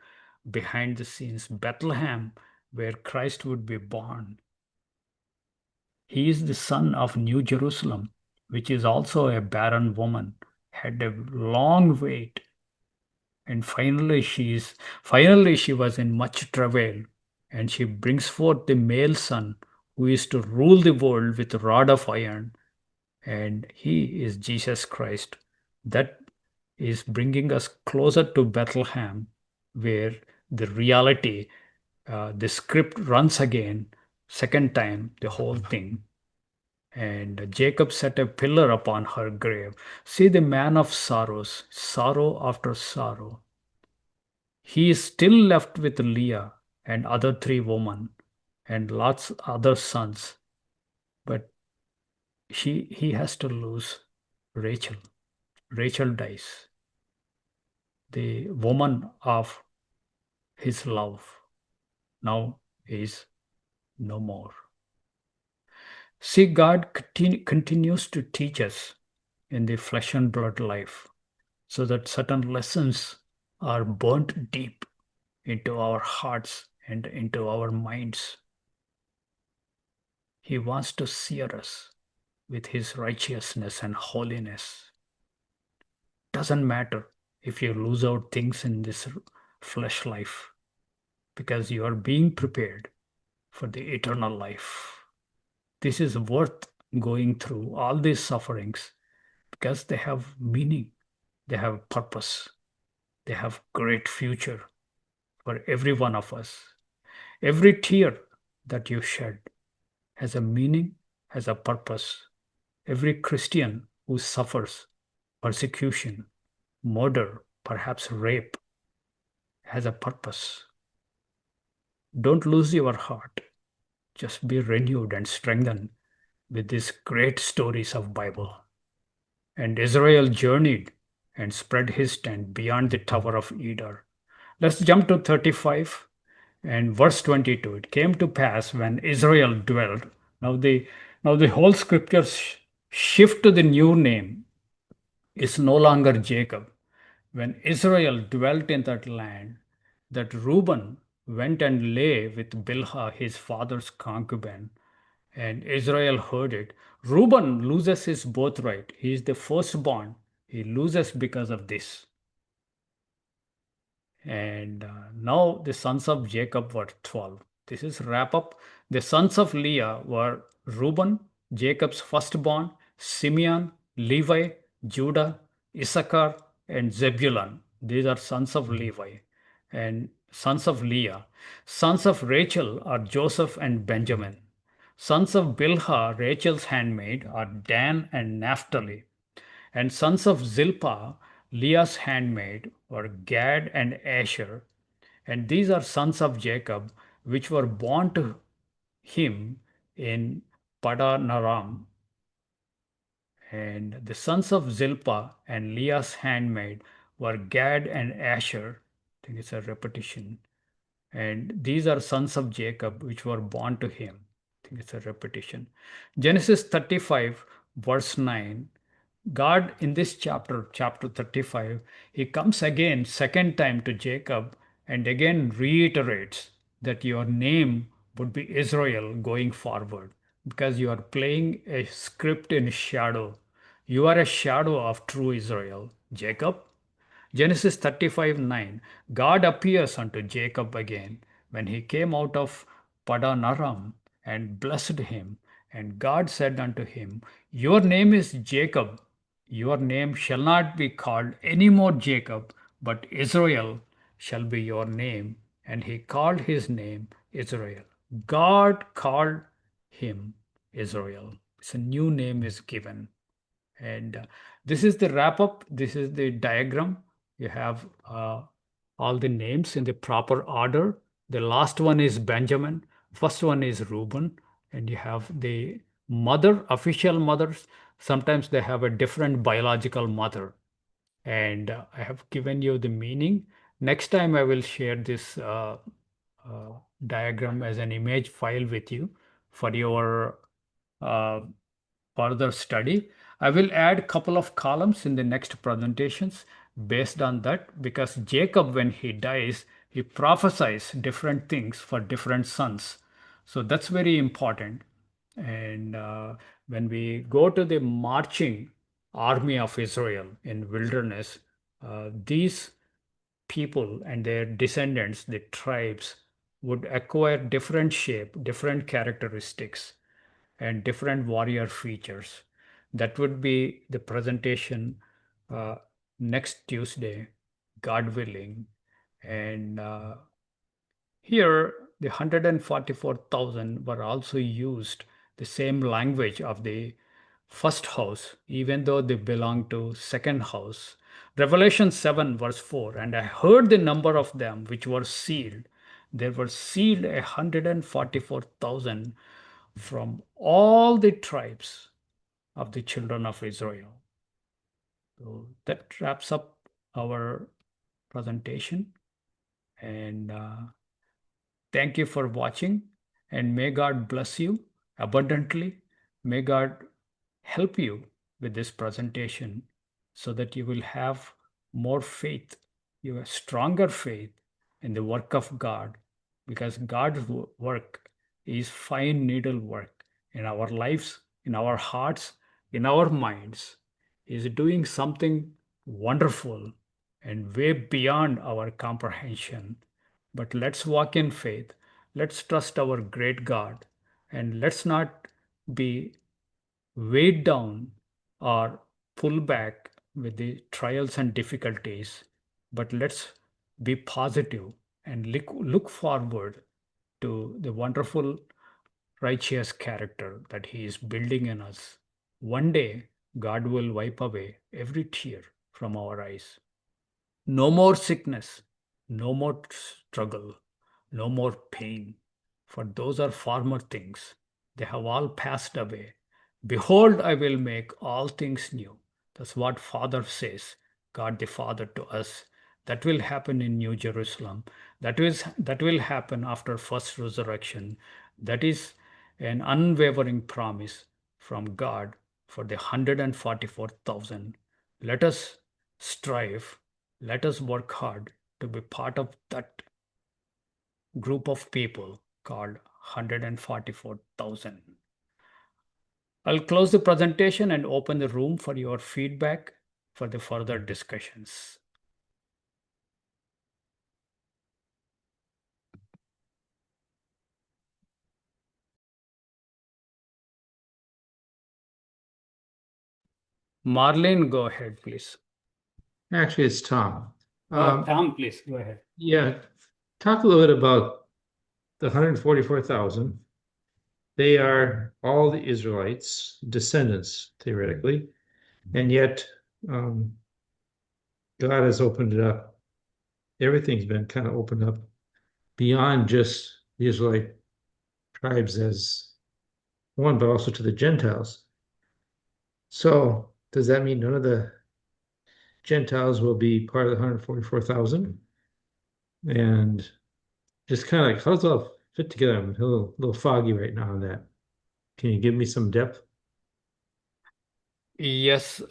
behind the scenes. Bethlehem, where Christ would be born. He is the son of New Jerusalem, which is also a barren woman, had a long wait, and finally she was in much travail, and she brings forth the male son who is to rule the world with a rod of iron, and he is Jesus Christ. That is bringing us closer to Bethlehem, where the reality, the script runs again, second time, the whole thing. And Jacob set a pillar upon her grave. See the man of sorrows, sorrow after sorrow. He is still left with Leah and other three women and lots other sons, but he has to lose Rachel. Rachel dies, the woman of his love, now is no more. See, God continues to teach us in the flesh and blood life so that certain lessons are burnt deep into our hearts and into our minds. He wants to sear us with his righteousness and holiness. Doesn't matter if you lose out things in this flesh life, because you are being prepared for the eternal life. This is worth going through all these sufferings because they have meaning, they have purpose, they have great future for every one of us. Every tear that you shed has a meaning, has a purpose. Every Christian who suffers persecution, murder, perhaps rape, has a purpose. Don't lose your heart. Just be renewed and strengthened with these great stories of Bible. And Israel journeyed and spread his tent beyond the Tower of Eder. Let's jump to 35 and verse 22. It came to pass when Israel dwelt. Now the now the whole scripture shift to the new name. Is no longer Jacob. When Israel dwelt in that land, that Reuben went and lay with Bilhah, his father's concubine, and Israel heard it. Reuben loses his birthright. He is the firstborn. He loses because of this. And now the sons of Jacob were 12. This is wrap up. The sons of Leah were Reuben, Jacob's firstborn, Simeon, Levi, Judah, Issachar, and Zebulun. These are sons of Levi. And sons of Leah. Sons of Rachel are Joseph and Benjamin. Sons of Bilhah, Rachel's handmaid, are Dan and Naphtali. And sons of Zilpah, Leah's handmaid, were Gad and Asher. And these are sons of Jacob, which were born to him in Padanaram. And the sons of Zilpah and Leah's handmaid were Gad and Asher. I think it's a repetition. And these are sons of Jacob, which were born to him. I think it's a repetition. Genesis 35, verse 9. God, in this chapter, chapter 35, he comes again, second time to Jacob, and again reiterates that your name would be Israel going forward because you are playing a script in shadow. You are a shadow of true Israel, Jacob. Genesis 35:9. God appears unto Jacob again when he came out of Padan Aram and blessed him. And God said unto him, your name is Jacob. Your name shall not be called any more Jacob, but Israel shall be your name. And he called his name Israel. God called him Israel. It's a new name is given. And this is the wrap up. This is the diagram. You have all the names in the proper order. The last one is Benjamin. First one is Reuben. And you have the mother, official mothers. Sometimes they have a different biological mother. And I have given you the meaning. Next time I will share this uh, diagram as an image file with you for your uh, further study. I will add couple of columns in the next presentations based on that because Jacob, when he dies, he prophesies different things for different sons. So that's very important. And when we go to the marching army of Israel in wilderness, these people and their descendants, the tribes, would acquire different shape, different characteristics and different warrior features. That would be the presentation uh, next Tuesday, God willing. And here, the 144,000 were also used the same language of the first house, even though they belong to second house. Revelation 7, verse 4, and I heard the number of them which were sealed. There were sealed 144,000 from all the tribes of the children of Israel. So that wraps up our presentation. And thank you for watching. And may God bless you abundantly. May God help you with this presentation so that you will have more faith, you have stronger faith in the work of God, because God's work is fine needle work in our lives, in our hearts, in our minds, is doing something wonderful and way beyond our comprehension. But let's walk in faith. Let's trust our great God and let's not be weighed down or pull back with the trials and difficulties, but let's be positive and look forward to the wonderful righteous character that He is building in us. One day, God will wipe away every tear from our eyes. No more sickness, no more struggle, no more pain, for those are former things. They have all passed away. Behold, I will make all things new. That's what Father says, God the Father to us. That will happen in New Jerusalem. That will happen after first resurrection. That is an unwavering promise from God for the 144,000. Let us strive, let us work hard to be part of that group of people called 144,000. I'll close the presentation and open the room for your feedback for the further discussions. Marlene, go ahead, please. Actually, it's Tom. Tom, please go ahead. Yeah, talk a little bit about the 144,000. They are all the Israelites, descendants, theoretically, and yet God has opened it up. Everything's been kind of opened up beyond just the Israelite tribes as one, but also to the Gentiles. So does that mean none of the Gentiles will be part of the 144,000. And just kind of like, how does it all fit together? I'm a little foggy right now on that. Can you give me some depth? Yes,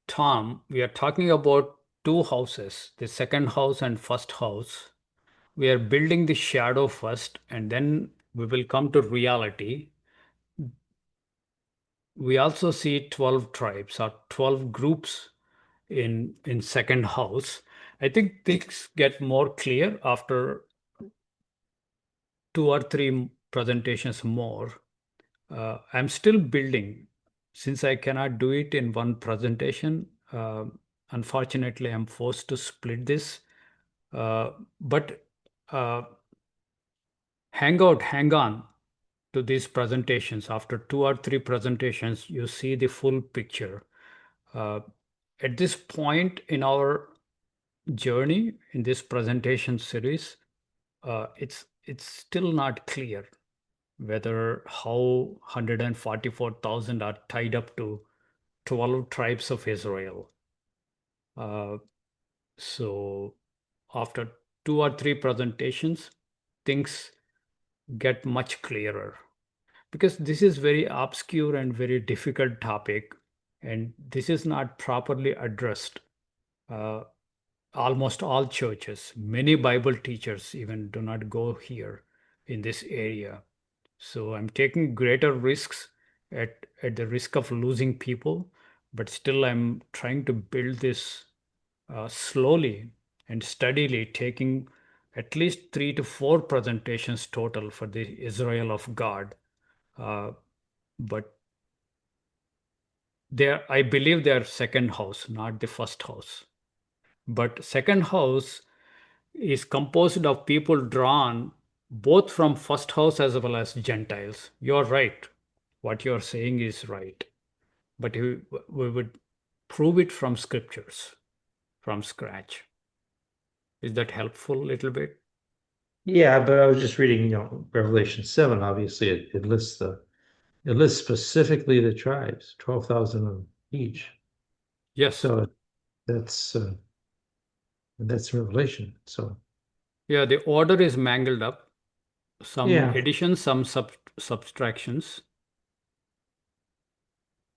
Tom, we are talking about two houses, the second house and first house. We are building the shadow first, and then we will come to reality. We also see 12 tribes or 12 groups in second house. I think things get more clear after two or three presentations more. I'm still building. Since I cannot do it in one presentation, unfortunately, I'm forced to split this. But uh, hang on to these presentations. After two or three presentations, you see the full picture. Uh, at this point in our journey, in this presentation series, it's still not clear whether how 144,000 are tied up to 12 tribes of Israel. Uh, so after two or three presentations, things get much clearer because this is very obscure and very difficult topic, and this is not properly addressed. Uh, Almost all churches, many Bible teachers even do not go here in this area. So I'm taking greater risks at the risk of losing people, but still I'm trying to build this slowly and steadily, taking at least 3 to 4 presentations total for the Israel of God. Uh, but I believe they are second house, not the first house. But second house is composed of people drawn both from first house as well as Gentiles. You're right. What you're saying is right. But we would prove it from scriptures, from scratch. Is that helpful a little bit? Yeah, but I was just reading, Revelation 7, obviously it lists specifically the tribes, 12,000 of each. Yes. So that's that's Revelation. So Yeah, the order is mangled up. Some yeah. additions, some subtractions,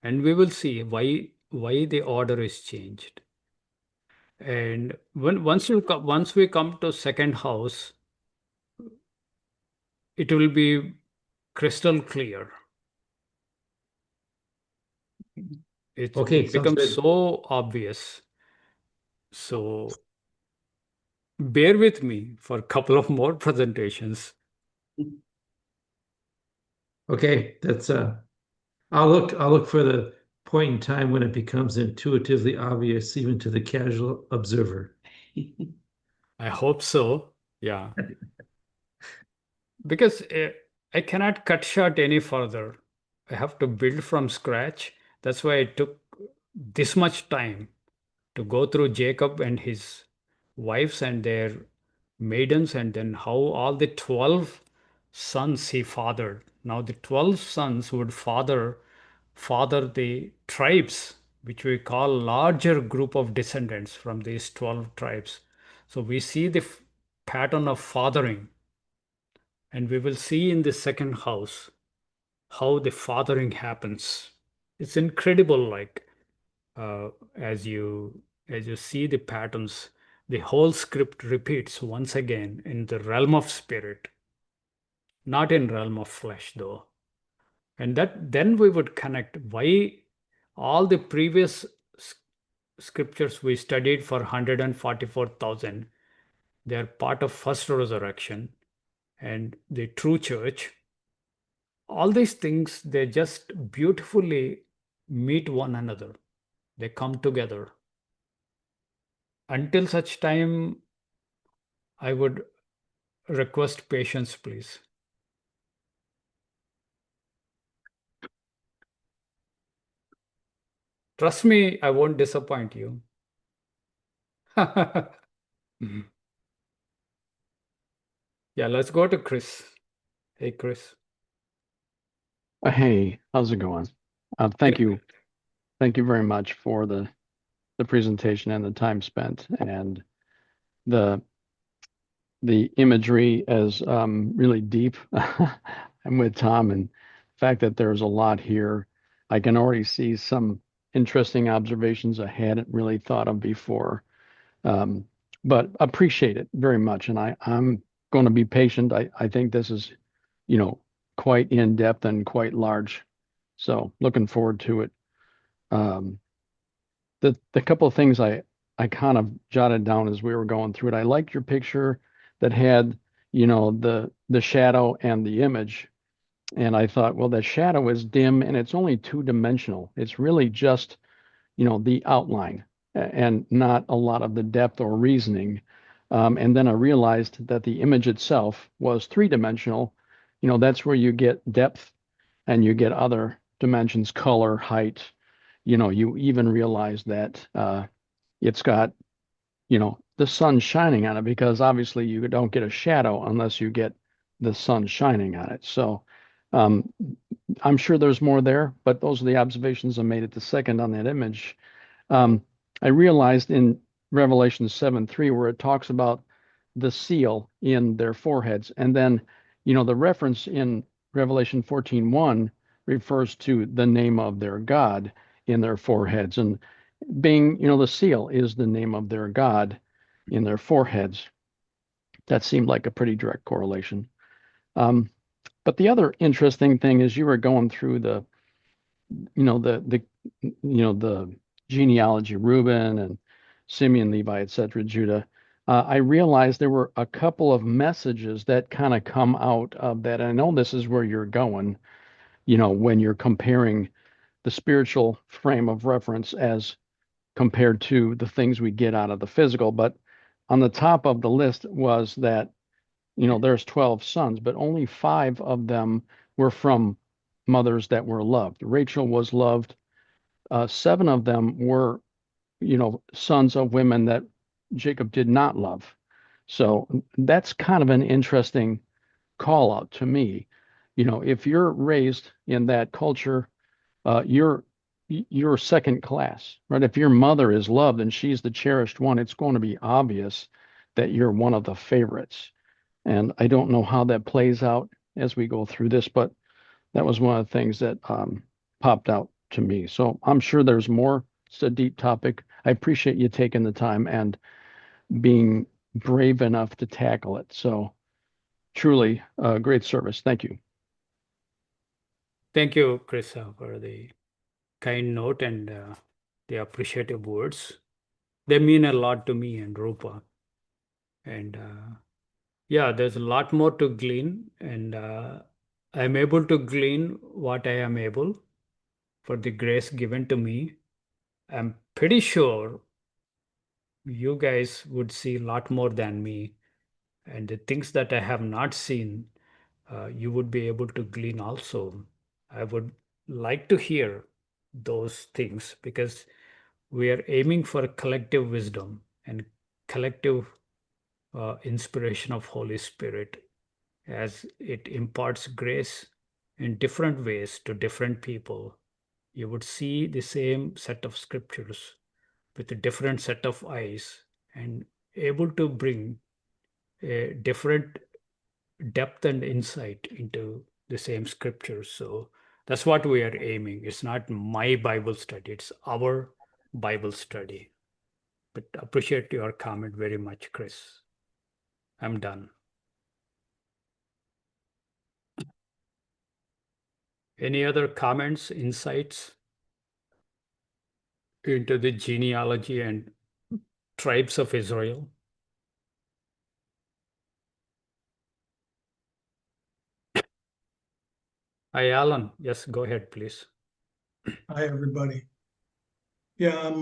and we will see why the order is changed. And once we come to second house, it will be crystal clear. Okay, It sounds becomes good. so obvious. So bear with me for a couple of more presentations. Okay, that's I'll look for the point in time when it becomes intuitively obvious even to the casual observer. I hope so. Yeah. Because I cannot cut short any further. I have to build from scratch. That's why it took this much time to go through Jacob and his wives and their maidens, and then how all the 12 sons he fathered. Now the 12 sons would father the tribes, which we call larger group of descendants from these 12 tribes. So we see the pattern of fathering, and we will see in the second house how the fathering happens. It's incredible, like as you see the patterns, the whole script repeats once again in the realm of spirit, not in realm of flesh, though. And that then we would connect why all the previous s- scriptures we studied for 144,000, they are part of first resurrection and the true church. All these things, they just beautifully meet one another. They come together. Until such time, I would request patience, please. Trust me, I won't disappoint you. Yeah, let's go to Chris. Hey, Chris. Hey, how's it going? Good, Thank you. good. Thank you very much for the the presentation and the time spent, and the the imagery is really deep. I'm with Tom, and the fact that there's a lot here. I can already see some interesting observations I hadn't really thought of before. Um, but appreciate it very much. And I'm going to be patient. I think this is, you know, quite in depth and quite large. So looking forward to it. Um, the couple of things I kind of jotted down as we were going through it. I liked your picture that had, the shadow and the image. And I thought, well, the shadow is dim and it's only two-dimensional. It's really just, the outline and not a lot of the depth or reasoning. And then I realized that the image itself was three-dimensional. That's where you get depth and you get other dimensions, color, height. You even realize that it's got, the sun shining on it, because obviously you don't get a shadow unless you get the sun shining on it. So um, I'm sure there's more there, but those are the observations I made at the second on that image. um, I realized in Revelation 7:3, where it talks about the seal in their foreheads, and then, the reference in Revelation 14:1 refers to the name of their God in their foreheads. And being, the seal is the name of their God in their foreheads. That seemed like a pretty direct correlation. Um, but the other interesting thing is, you were going through the genealogy, Reuben and Simeon, Levi, etc., Judah. I realized there were a couple of messages that kind of come out of that. And I know this is where you're going, when you're comparing the spiritual frame of reference as compared to the things we get out of the physical. But on the top of the list was that, there's 12 sons, but only five of them were from mothers that were loved. Rachel was loved. Seven of them were, sons of women that Jacob did not love. So that's kind of an interesting call out to me. If you're raised in that culture, you're second class, right? If your mother is loved and she's the cherished one, it's going to be obvious that you're one of the favorites. And I don't know how that plays out as we go through this, but that was one of the things that popped out to me. So I'm sure there's more. It's a deep topic. I appreciate you taking the time and being brave enough to tackle it. So truly great service. Thank you. Thank you, Chris, for the kind note and the appreciative words. They mean a lot to me and Rupa. And yeah, there's a lot more to glean, and I'm able to glean what I am able for the grace given to me. I'm pretty sure you guys would see a lot more than me, and the things that I have not seen, you would be able to glean also. I would like to hear those things because we are aiming for collective wisdom and collective inspiration of Holy Spirit as it imparts grace in different ways to different people. You would see the same set of scriptures with a different set of eyes and able to bring a different depth and insight into the same scriptures. So that's what we are aiming. It's not my Bible study, it's our Bible study. But appreciate your comment very much, Chris. I'm done. Any other comments, insights into the genealogy and tribes of Israel? Hi, Alan. Yes, go ahead, please. Hi, everybody. Yeah,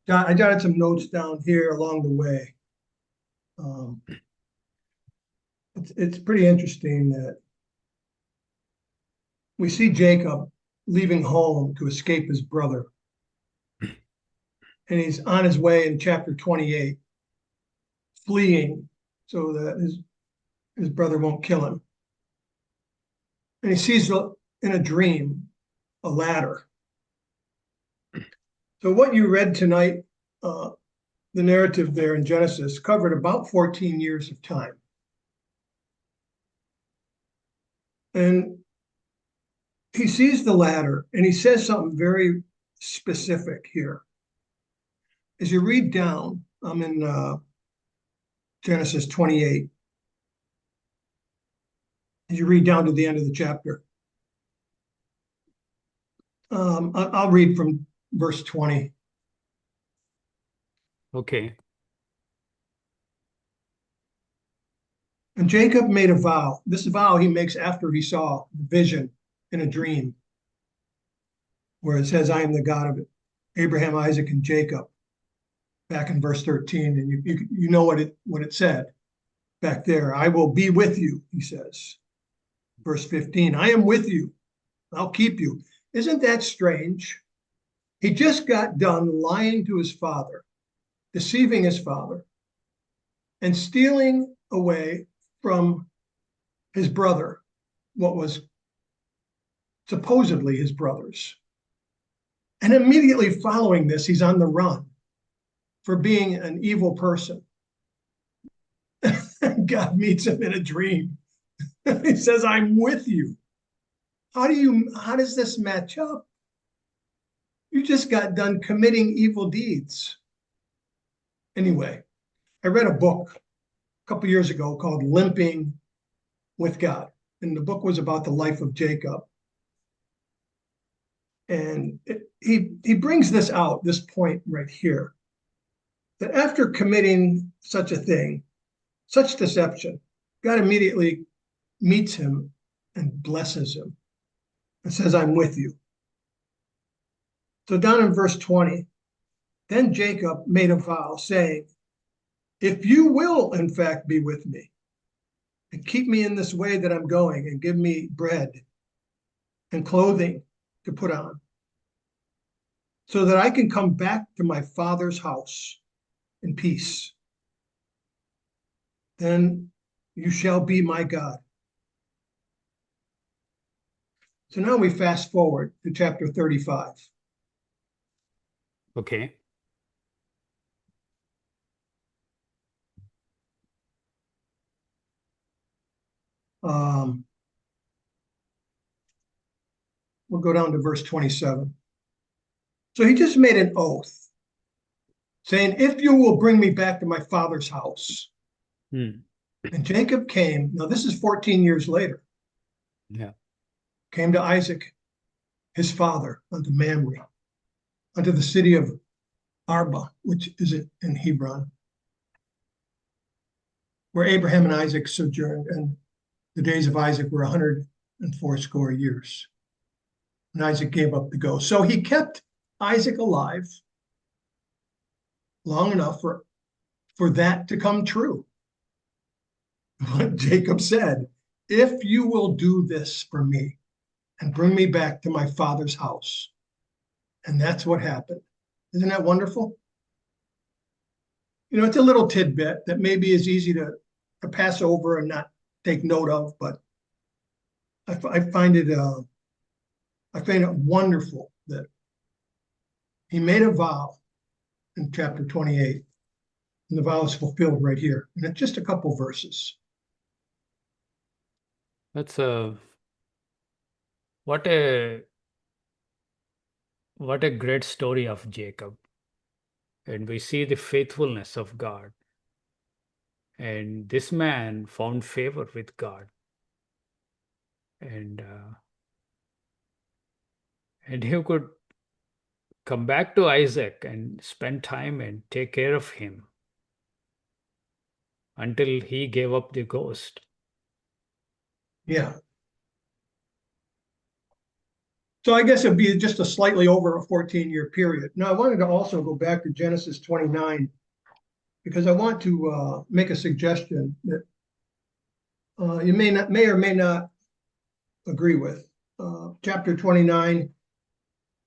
I jotted some notes down here along the way. It's pretty interesting that we see Jacob leaving home to escape his brother. And he's on his way in chapter 28, fleeing so that his brother won't kill him. And he sees in a dream a ladder. So what you read tonight, the narrative there in Genesis covered about 14 years of time. And he sees the ladder and he says something very specific here. As you read down, I'm in Genesis 28. As you read down to the end of the chapter, I'll read from verse 20. Okay. And Jacob made a vow. This vow he makes after he saw the vision in a dream, where it says, I am the God of Abraham, Isaac, and Jacob, back in verse 13. And you know what it said back there. I will be with you, he says. Verse 15, I am with you. I'll keep you. Isn't that strange? He just got done lying to his father, deceiving his father, and stealing away from his brother what was supposedly his brother's. And immediately following this, he's on the run for being an evil person. God meets him in a dream. He says, I'm with you. How does this match up? You just got done committing evil deeds. Anyway, I read a book a couple years ago called Limping with God. And the book was about the life of Jacob. And he brings this out, this point right here, that after committing such a thing, such deception, God immediately meets him and blesses him and says, I'm with you. So down in verse 20, then Jacob made a vow saying, if you will, in fact, be with me and keep me in this way that I'm going and give me bread and clothing to put on so that I can come back to my father's house in peace, then you shall be my God. So now we fast forward to chapter 35. Okay. We'll go down to verse 27. So he just made an oath saying, if you will bring me back to my father's house. And Jacob came, now this is 14 years later. Yeah. Came to Isaac, his father, unto Mamre, unto the city of Arba, which is in Hebron, where Abraham and Isaac sojourned, and the days of Isaac were 180 years. And Isaac gave up the ghost. So he kept Isaac alive long enough for that to come true. What Jacob said, if you will do this for me and bring me back to my father's house. And that's what happened. Isn't that wonderful? You know, it's a little tidbit that maybe is easy to pass over and not take note of, but I find it wonderful that he made a vow in chapter 28, and the vow is fulfilled right here. And it's just a couple verses. That's what a great story of Jacob. And we see the faithfulness of God. And this man found favor with God. And he could come back to Isaac and spend time and take care of him until he gave up the ghost. Yeah. So I guess it'd be just a slightly over a 14-year period. Now, I wanted to also go back to Genesis 29 because I want to make a suggestion that you may or may not agree with. Chapter 29,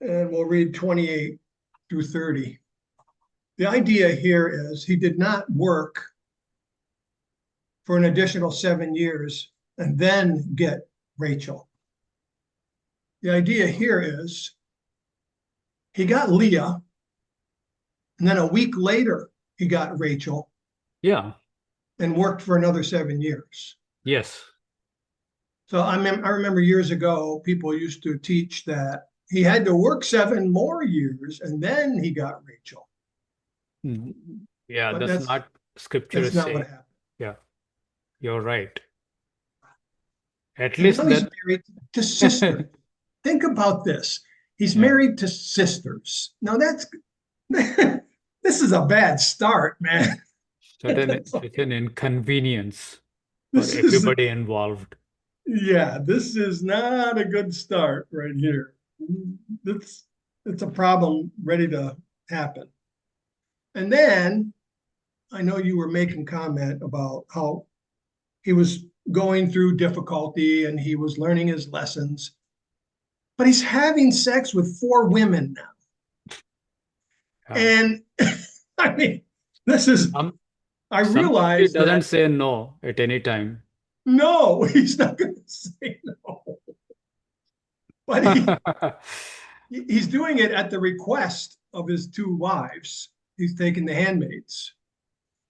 and we'll read 28 through 30. The idea here is he did not work for an additional 7 years and then get Rachel. The idea here is he got Leah And then a week later, he got Rachel Yeah. and worked for another 7 years. Yes. So I remember years ago, people used to teach that he had to work 7 more years and then he got Rachel. Mm. Yeah, But that's not scripture that's is not what saying. happened. Yeah, you're right. At And now least he's that. married to sisters. Think about this. He's Yeah. married to sisters. Now that's this is a bad start, man. It's an inconvenience for This is everybody involved. Yeah, this is not a good start right here. It's a problem ready to happen. And then I know you were making comment about how he was going through difficulty and he was learning his lessons, but he's having sex with 4 women now. Yeah. And I mean, this is, Some I somebody realize doesn't that say no at any time. no, he's not going to say no, but he's doing it at the request of his 2 wives. He's taking the handmaids.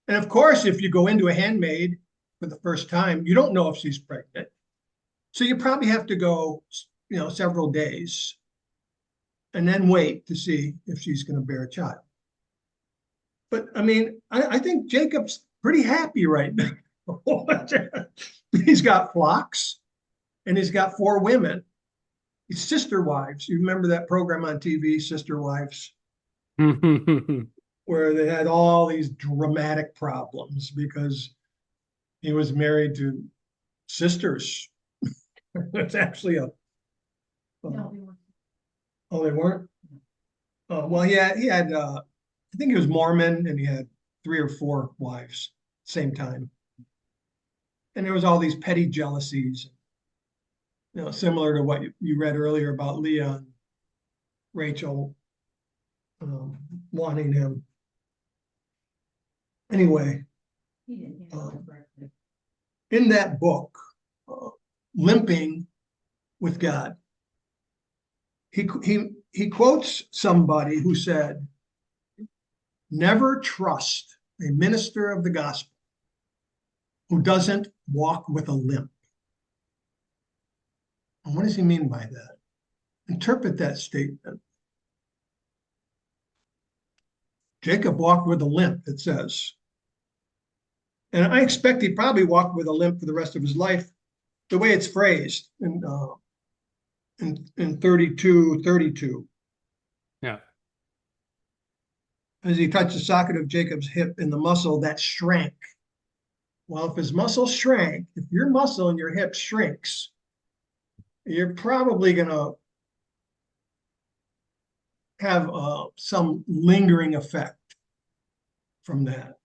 And of course, if you go into a handmaid for the first time, you don't know if she's pregnant. So you probably have to go, several days and then wait to see if she's going to bear a child. But I mean, I think Jacob's pretty happy right now. He's got flocks and he's got 4 women. He's sister wives. You remember that program on TV, Sister Wives, where they had all these dramatic problems because he was married to sisters. It's actually a. No, we weren't. Oh, they weren't. Well, he had. I think he was Mormon, and he had 3 or 4 wives same time. And there was all these petty jealousies, similar to what you read earlier about Leah and Rachel wanting him. Anyway, He didn't handle it correctly. in that book, Limping with God, he quotes somebody who said, "Never trust a minister of the gospel who doesn't walk with a limp." And what does he mean by that? Interpret that statement. Jacob walked with a limp, it says. And I expect he probably walked with a limp for the rest of his life, the way it's phrased in 32:32. Yeah. As he touched the socket of Jacob's hip in the muscle that shrank. Well, if his muscle shrank, if your muscle in your hip shrinks, you're probably going to have some lingering effect from that.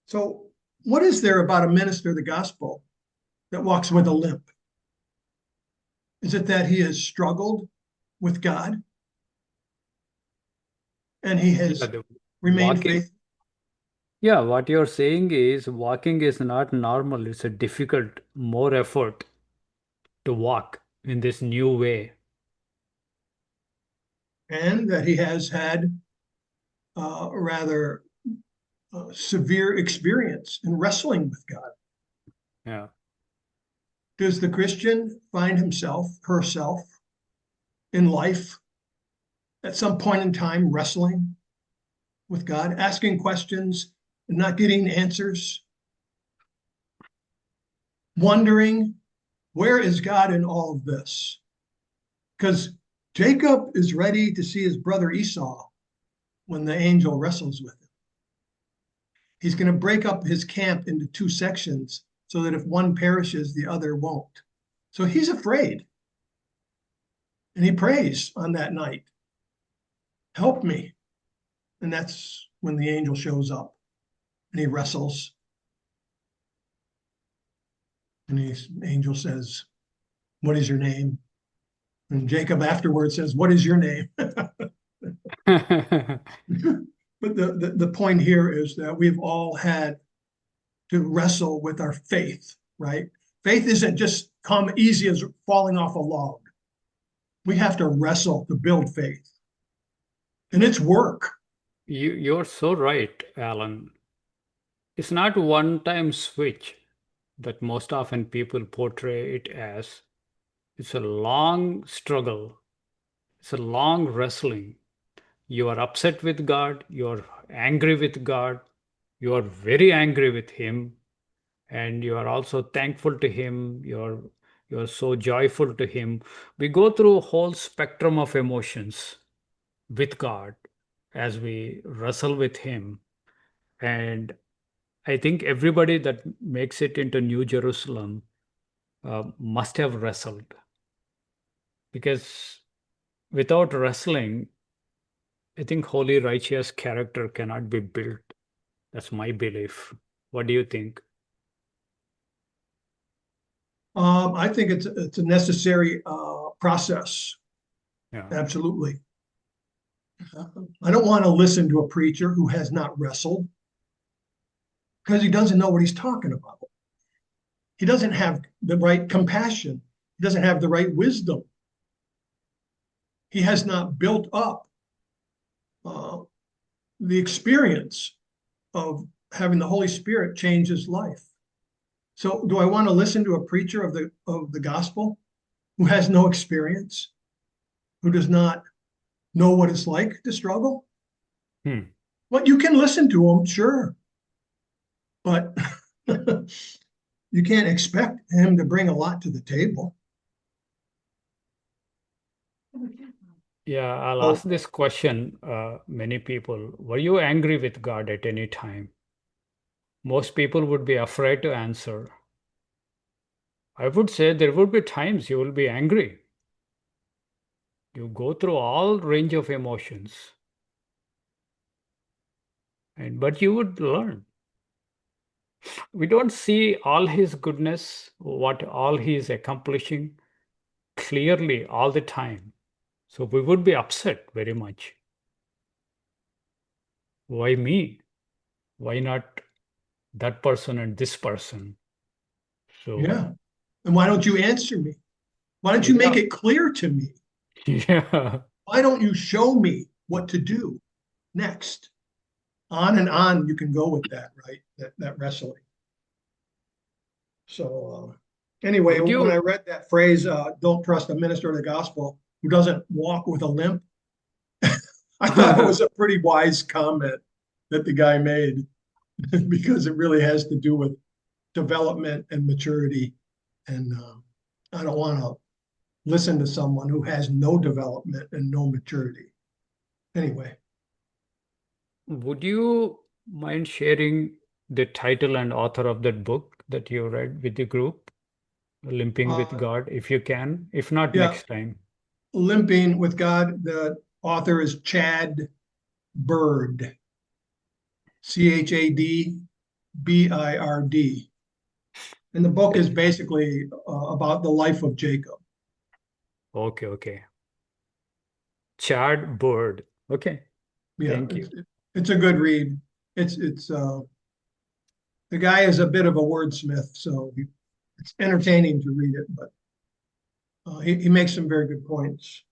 So what is there about a minister of the gospel that walks with a limp? Is it that he has struggled with God and he has Yeah, the remained walking. faithful? Yeah, what you're saying is walking is not normal. It's a difficult, more effort to walk in this new way. And that he has had rather severe experience in wrestling with God. Yeah. Does the Christian find herself in life at some point in time wrestling with God, asking questions and not getting answers, wondering, where is God in all of this? Because Jacob is ready to see his brother Esau when the angel wrestles with him. He's going to break up his camp into 2 sections so that if one perishes, the other won't. So he's afraid. And he prays on that night, "Help me." And that's when the angel shows up and he wrestles. And the angel says, "What is your name?" And Jacob afterwards says, "What is your name?" But the point here is that we've all had to wrestle with our faith, right? Faith isn't just come easy as falling off a log. We have to wrestle to build faith. And it's work. You're so right, Alan. It's not one-time switch that most often people portray it as. It's a long struggle. It's a long wrestling. You are upset with God, you're angry with God, you are very angry with Him, and you are also thankful to Him, you're so joyful to Him. We go through a whole spectrum of emotions with God as we wrestle with Him. And I think everybody that makes it into New Jerusalem must have wrestled, because without wrestling, I think holy, righteous character cannot be built. That's my belief. What do you think? I think it's a necessary process. Yeah. Absolutely. I don't want to listen to a preacher who has not wrestled because he doesn't know what he's talking about. He doesn't have the right compassion. He doesn't have the right wisdom. He has not built up uh, the experience of having the Holy Spirit change his life. So do I want to listen to a preacher of the gospel who has no experience, who does not know what it's like to struggle? Hmm. Well, you can listen to him, sure, but you can't expect him to bring a lot to the table. Yeah, I'll Oh, ask this question. Many people, were you angry with God at any time? Most people would be afraid to answer. I would say there would be times you will be angry. You go through all range of emotions, but you would learn. We don't see all his goodness, what all he is accomplishing clearly all the time. So we would be upset very much. Why me? Why not that person and this person? So, yeah. And why don't you answer me? Why don't you make yeah, it clear to me? yeah, Why don't you show me what to do next? On you can go with that, right? That wrestling. So anyway, would when I you? read that phrase, don't trust a minister of the gospel who doesn't walk with a limp, I thought it was a pretty wise comment that the guy made because it really has to do with development and maturity. And I don't want to listen to someone who has no development and no maturity. Anyway, Would you mind sharing the title and author of that book that you read with the group, Limping with uh, God, if you can? If not, yeah, next time. Limping with God. The author is Chad Bird, Chadbird. And the book is basically about the life of Jacob. Okay, okay. Chad Bird. Okay, Yeah, thank you. it's a good read. It's the guy is a bit of a wordsmith, so it's entertaining to read it, but he makes some very good points.